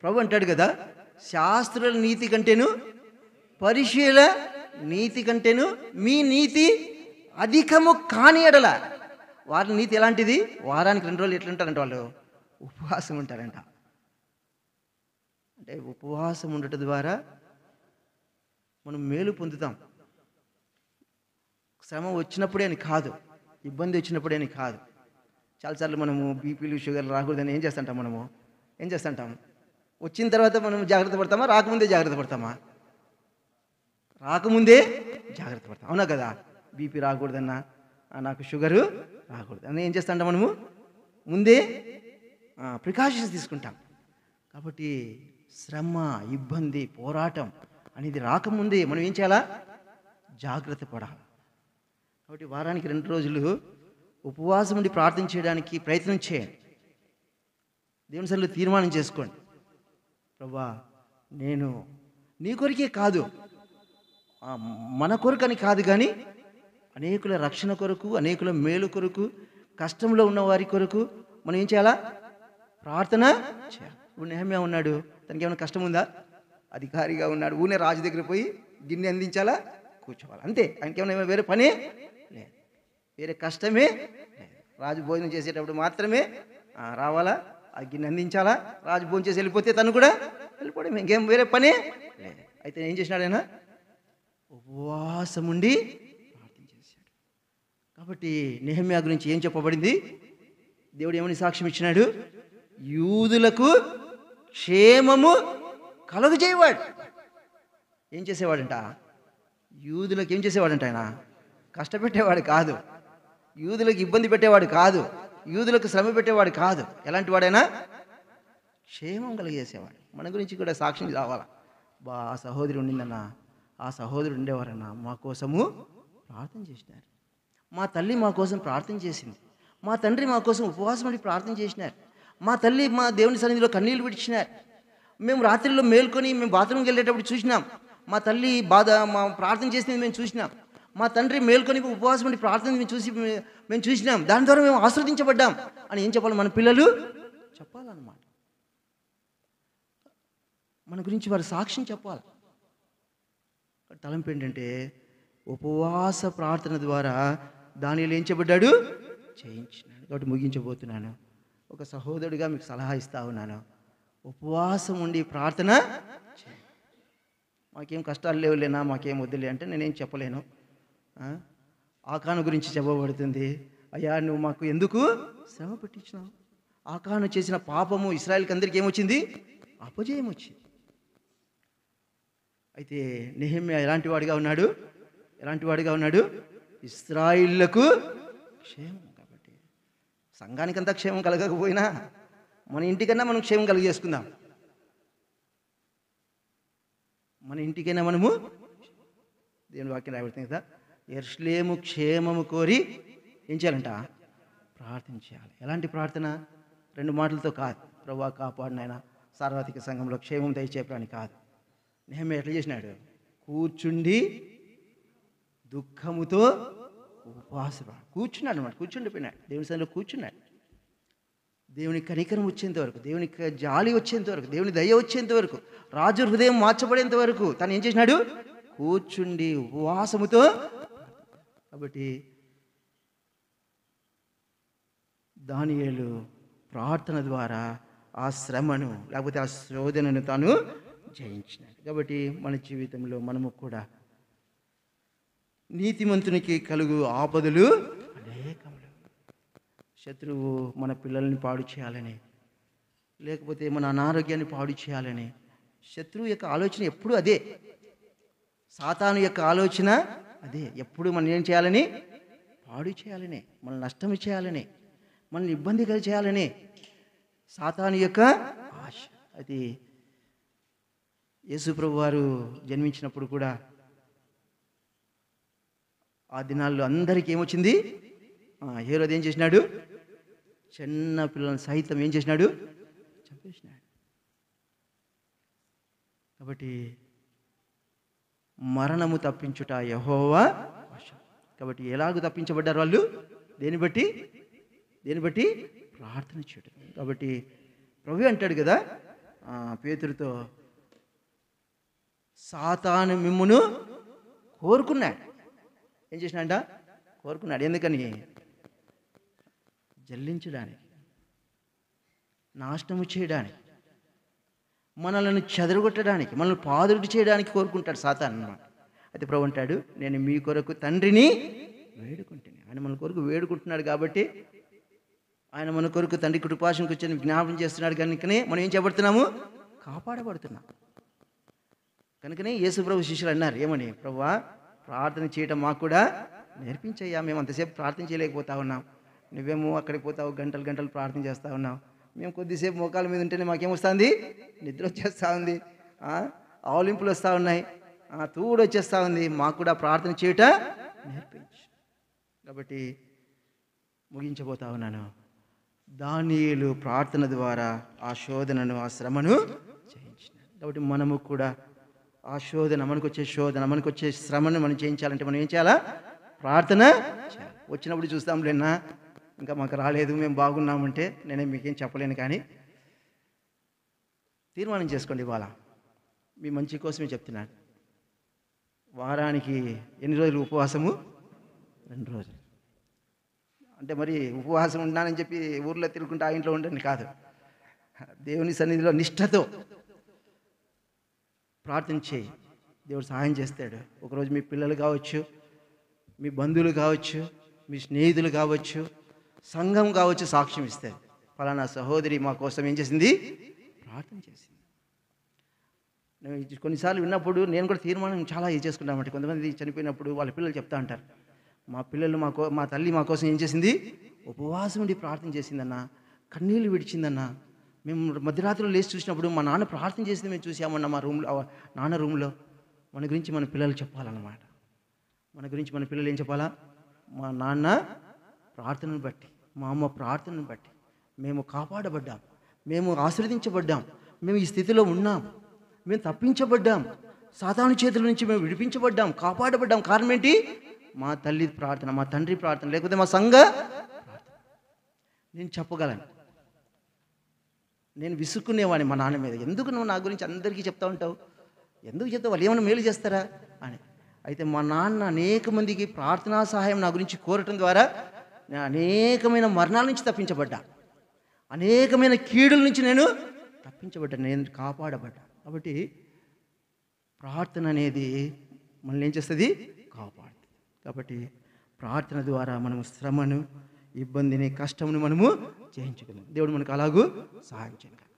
ప్రభు అంటాడు కదా, శాస్త్రుల నీతి కంటేను పరిశీల నీతి కంటేను మీ నీతి అధికము కాని ఎడల. వారి నీతి ఎలాంటిది? వారానికి 2 రోజులు ఎట్లా ఉంటారంట వాళ్ళు? ఉపవాసం ఉంటారంట. అంటే ఉపవాసం ఉండటం ద్వారా మనం మేలు పొందుతాం. శ్రమ వచ్చినప్పుడే అని కాదు, ఇబ్బంది వచ్చినప్పుడే అని కాదు. చాలాసార్లు మనము బీపీలు షుగర్లు రాకూడదని ఏం చేస్తుంటాం? వచ్చిన తర్వాత మనం జాగ్రత్త పడతామా? రాకముందే జాగ్రత్త పడతామా? రాకముందే జాగ్రత్త పడతాం, అవునా కదా? బీపీ రాకూడదన్నా, నాకు షుగరు రాకూడదు అని ఏం చేస్తాంటాం మనము? ముందే ప్రికాషన్స్ తీసుకుంటాం. కాబట్టి శ్రమ, ఇబ్బంది, పోరాటం అనేది రాకముందే మనం ఏం చేయాలా? జాగ్రత్త పడాలి. కాబట్టి వారానికి 2 రోజులు ఉపవాసం ఉండి ప్రార్థన చేయడానికి ప్రయత్నం చేయండి. దేవుని సన్నిధిలో తీర్మానం చేసుకోండి, ప్రభువా నేను నీ కొరికే కాదు, మన కొరకని కాదు, కానీ అనేకుల రక్షణ కొరకు, అనేకుల మేలు కొరకు, కష్టంలో ఉన్న వారి కొరకు మనం ఏం చేయాలా? ప్రార్థన చేయాలి. ఇప్పుడు నెహమ్యా ఉన్నాడు, తనకి ఏమైనా కష్టం ఉందా? అధికారిగా ఉన్నాడు, ఊనే రాజు దగ్గర పోయి గిన్నె అందించాలా, కూర్చోవాలి, అంతే. ఆయనకి ఏమైనా వేరే పనే లేదు, వేరే కష్టమే లేదు. రాజు భోజనం చేసేటప్పుడు మాత్రమే రావాలా, ఆ గిన్నె అందించాలా, రాజు భోజనం చేసి వెళ్ళిపోతే తను కూడా వెళ్ళిపోవడం, ఇంకేం వేరే పనే లేదు. అయితే ఏం చేసినాడు ఆయన? ఉపవాసం ఉండి ప్రార్థన చేశాడు. కాబట్టి నెహమ్యా గురించి ఏం చెప్పబడింది? దేవుడు ఏమని సాక్ష్యం ఇచ్చినాడు? యూదులకు క్షేమము కలుగజేయవాడు. ఏం చేసేవాడంట? యూదులకు ఏం చేసేవాడంట? ఆయన కష్టపెట్టేవాడు కాదు, యూదులకు ఇబ్బంది పెట్టేవాడు కాదు, యూదులకు శ్రమ పెట్టేవాడు కాదు. ఎలాంటి వాడైనా క్షేమం కలిగజేసేవాడు. మన గురించి కూడా సాక్ష్యం రావాలా, ఆ సహోదరి ఉండిందన్నా, ఆ సహోదరుడు ఉండేవారన్నా, మా కోసము ప్రార్థన చేసినారు, మా తల్లి మా కోసం ప్రార్థన చేసింది, మా తండ్రి మా కోసం ఉపవాసం ఉండి ప్రార్థన చేసినారు, మా తల్లి మా దేవుని సన్నిధిలో కన్నీళ్లు విడిచినారు, మేము రాత్రిలో మేల్కొని మేము బాత్రూమ్కి వెళ్ళేటప్పుడు చూసినాం, మా తల్లి బాధ మా ప్రార్థన చేసింది మేము చూసినాం, మా తండ్రి మేల్కొని ఉపవాసం ఉండి ప్రార్థన మేము చూసినాం, దాని ద్వారా మేము ఆస్వాదించబడ్డాం అని ఏం చెప్పాలి? మన పిల్లలు చెప్పాలన్నమాట. మన గురించి వారి సాక్ష్యం చెప్పాలి. తలంపు ఏంటంటే, ఉపవాస ప్రార్థన ద్వారా దానిలో ఏం చెప్పబడ్డాడు? చేయించినాడు. కాబట్టి ముగించబోతున్నాను. ఒక సహోదరుడిగా మీకు సలహా ఇస్తా ఉన్నాను, ఉపవాసం ఉండి ప్రార్థన చేయండి. మాకేం కష్టాలు లేవులేనా, మాకేం వద్దులే అంటే నేనేం చెప్పలేను. ఆకాను గురించి చెప్పబడుతుంది, అయ్యా నువ్వు మాకు ఎందుకు శ్రమ పెట్టించినావు? ఆకాను చేసిన పాపము ఇశ్రాయేలుకి అందరికీ ఏమొచ్చింది? అపజయం వచ్చింది. అయితే నెహెమ్యా ఎలాంటి వాడిగా ఉన్నాడు? ఇశ్రాయేలులకు క్షేమం. కాబట్టి సంఘానికంతా క్షేమం కలగకపోయినా మన ఇంటికన్నా మనం క్షేమం కలిగేసుకుందాం. మన ఇంటికైనా మనము దేవుని వాక్యం రాబడుతుంది కదా, యెరూషలేము క్షేమము కోరి ఏం చేయాలంట? ప్రార్థన చేయాలి. ఎలాంటి ప్రార్థన? 2 మాటలతో కాదు, ప్రభువా కాపాడు నాయనా, సార్వత్రిక సంఘంలో క్షేమం దయచేయని కాదు. నెహమ్యా ఎట్లా చేసినాడు? కూర్చుండి దుఃఖముతో ఉపవాసం కూర్చున్నాడు అనమాట. కూర్చుండిపోయినాడు, దేవుని సన్నిధిలో కూర్చున్నాడు. దేవుని కనికరం వచ్చేంత వరకు, దేవుని జాలి వచ్చేంత వరకు, దేవుని దయ వచ్చేంత వరకు, రాజు హృదయం మార్చబడేంత వరకు తను ఏం చేసినాడు? కూర్చుండి ఉపవాసముతో. కాబట్టి దానియేలు ప్రార్థన ద్వారా ఆ శ్రమను లేకపోతే ఆ శోధనను తాను జయించినాడు. కాబట్టి మన జీవితంలో మనము కూడా నీతిమంతునికి కలుగు ఆపదలు అనేకములు. శత్రువు మన పిల్లల్ని పాడు చేయాలని, లేకపోతే మన అనారోగ్యాన్ని పాడు చేయాలని, శత్రువు యొక్క ఆలోచన ఎప్పుడు అదే, సాతాను యొక్క ఆలోచన అదే. ఎప్పుడు మనం ఏం చేయాలని? పాడు చేయాలని, మన నష్టం చేయాలని, మనల్ని ఇబ్బంది కలిగి చేయాలని సాతాను యొక్క ఆశ. అది యేసు ప్రభు వారు జన్మించినప్పుడు కూడా ఆ దినాల్లో అందరికీ ఏమొచ్చింది? హేరోదు ఏం చేసినాడు? చిన్న పిల్లలను సైతం ఏం చేసినాడు? చంపేసినాడు. చెప్పేసినాడు. కాబట్టి మరణము తప్పించుట యెహోవా వశం. కాబట్టి ఎలాగూ తప్పించబడ్డారు వాళ్ళు? దేన్ని బట్టి ప్రార్థన చేయడం. కాబట్టి ప్రభు అంటాడు కదా పేతురుతో, సాతాను మిమ్మును కోరుకున్నాడు. ఏం చేసినాడ? కోరుకున్నాడు. ఎందుకని? జల్లించడానికి, నాశనము చేయడానికి, మనల్ని చెదరగొట్టడానికి, మనల్ని పాదుడు చేయడానికి కోరుకుంటాడు సాతాను అన్నమాట. అయితే ప్రభు అంటాడు, నేను మీ కొరకు తండ్రిని వేడుకుంటున్నాను. ఆయన మన కొరకు వేడుకుంటున్నాడు కాబట్టి, ఆయన మన కొరకు తండ్రి కృపాసనకు వచ్చి జ్ఞాపకం చేస్తున్నాడు. కనుకనే మనం ఏం చేయబడుతున్నాము? కాపాడబడుతున్నాం. కనుకనే యేసు ప్రభు శిష్యులు అన్నారు, ఏమని? ప్రభువా, ప్రార్థన చేయటం మాకు కూడా నేర్పించయ్యా. మేము అంతసేపు ప్రార్థన చేయలేకపోతా ఉన్నాం. నువ్వేమో అక్కడికి పోతావు, గంటలు గంటలు ప్రార్థన చేస్తూ ఉన్నావు. మేము కొద్దిసేపు మోకాల మీద ఉంటేనే మాకేమొస్తుంది? నిద్ర వచ్చేస్తూ ఉంది, ఆవలింపులు వస్తూ ఉన్నాయి, తూడు వచ్చేస్తూ ఉంది. మాకు కూడా ప్రార్థన చేయట నేర్పించు. కాబట్టి ముగించబోతా ఉన్నాను. దానియేలు ప్రార్థన ద్వారా ఆ శోధనను, ఆ శ్రమను చేయించినాడు. కాబట్టి మనము కూడా ఆ శోధన, మనకు వచ్చే శ్రమను మనం చేయించాలంటే మనం ఏం చేయాలా? ప్రార్థన చేయాలి. వచ్చినప్పుడు చూస్తాంలేనా, ఇంకా మాకు రాలేదు, మేము బాగున్నామంటే నేనే మీకేం చెప్పలేను. కానీ తీర్మానం చేసుకోండి. ఇవాళ మీ మంచి కోసమే చెప్తున్నాను. వారానికి ఎన్ని రోజులు ఉపవాసము? 2 రోజులు. అంటే మరి ఉపవాసం ఉన్నానని చెప్పి ఊర్లో తిరుగుకుంటూ ఆ ఇంట్లో ఉండండి కాదు. దేవుని సన్నిధిలో నిష్ఠతో ప్రార్థన చేయి, దేవుడు సహాయం చేస్తాడు. ఒకరోజు మీ పిల్లలు కావచ్చు, మీ బంధువులు కావచ్చు, మీ స్నేహితులు కావచ్చు, సంఘం కావచ్చు, సాక్ష్యం ఇస్తారు. ఫలానా సహోదరి మా కోసం ఏం చేసింది? ప్రార్థన చేసింది. నేను కొన్నిసార్లు విన్నప్పుడు నేను కూడా తీర్మానం చాలా చేసుకుంటామంటే, కొంతమంది చనిపోయినప్పుడు వాళ్ళ పిల్లలు చెప్తా ఉంటారు, మా పిల్లలు మా తల్లి మా కోసం ఏం చేసింది? ఉపవాసం ఉండి ప్రార్థన చేసిందన్న, కన్నీళ్ళు విడిచిందన్న. మేము మధ్యరాత్రిలో లేచి చూసినప్పుడు మా నాన్న ప్రార్థన చేసింది మేము చూసామన్న, మా రూమ్లో, నాన్న రూమ్లో. మన గురించి మన పిల్లలు చెప్పాలన్నమాట. మన గురించి మన పిల్లలు ఏం చెప్పాలా? మా నాన్న ప్రార్థనను బట్టి, మా అమ్మ ప్రార్థనను బట్టి మేము కాపాడబడ్డాం, మేము ఆశీర్వదించబడ్డాం, మేము ఈ స్థితిలో ఉన్నాం, మేము తప్పించబడ్డాం, సాతాను చేతుల నుంచి మేము విడిపించబడ్డాం, కాపాడబడ్డాం. కారణం ఏంటి? మా తల్లి ప్రార్థన, మా తండ్రి ప్రార్థన, లేకపోతే మా సంఘ ప్రార్థన. నేను చెప్పగలను. నేను విసుక్కునేవాడిని మా నాన్న మీద, ఎందుకు నువ్వు నా గురించి అందరికీ చెప్తా ఉంటావు, ఎందుకు చెప్తావు, వాళ్ళు ఏమైనా మేలు చేస్తారా అని. అయితే మా నాన్న అనేక మందికి ప్రార్థనా సహాయం నా గురించి కోరటం ద్వారా నేను అనేకమైన మరణాల నుంచి తప్పించబడ్డా, అనేకమైన కీడుల నుంచి నేను తప్పించబడ్డా, నేను కాపాడబడ్డా. కాబట్టి ప్రార్థన అనేది మనల్ని ఏం చేస్తుంది? కాపాడుతుంది. కాబట్టి ప్రార్థన ద్వారా మనము శ్రమను, ఇబ్బందిని, కష్టమును మనము జయించగలం. దేవుడు మనకు అలాగూ సహాయం చేయగలరు.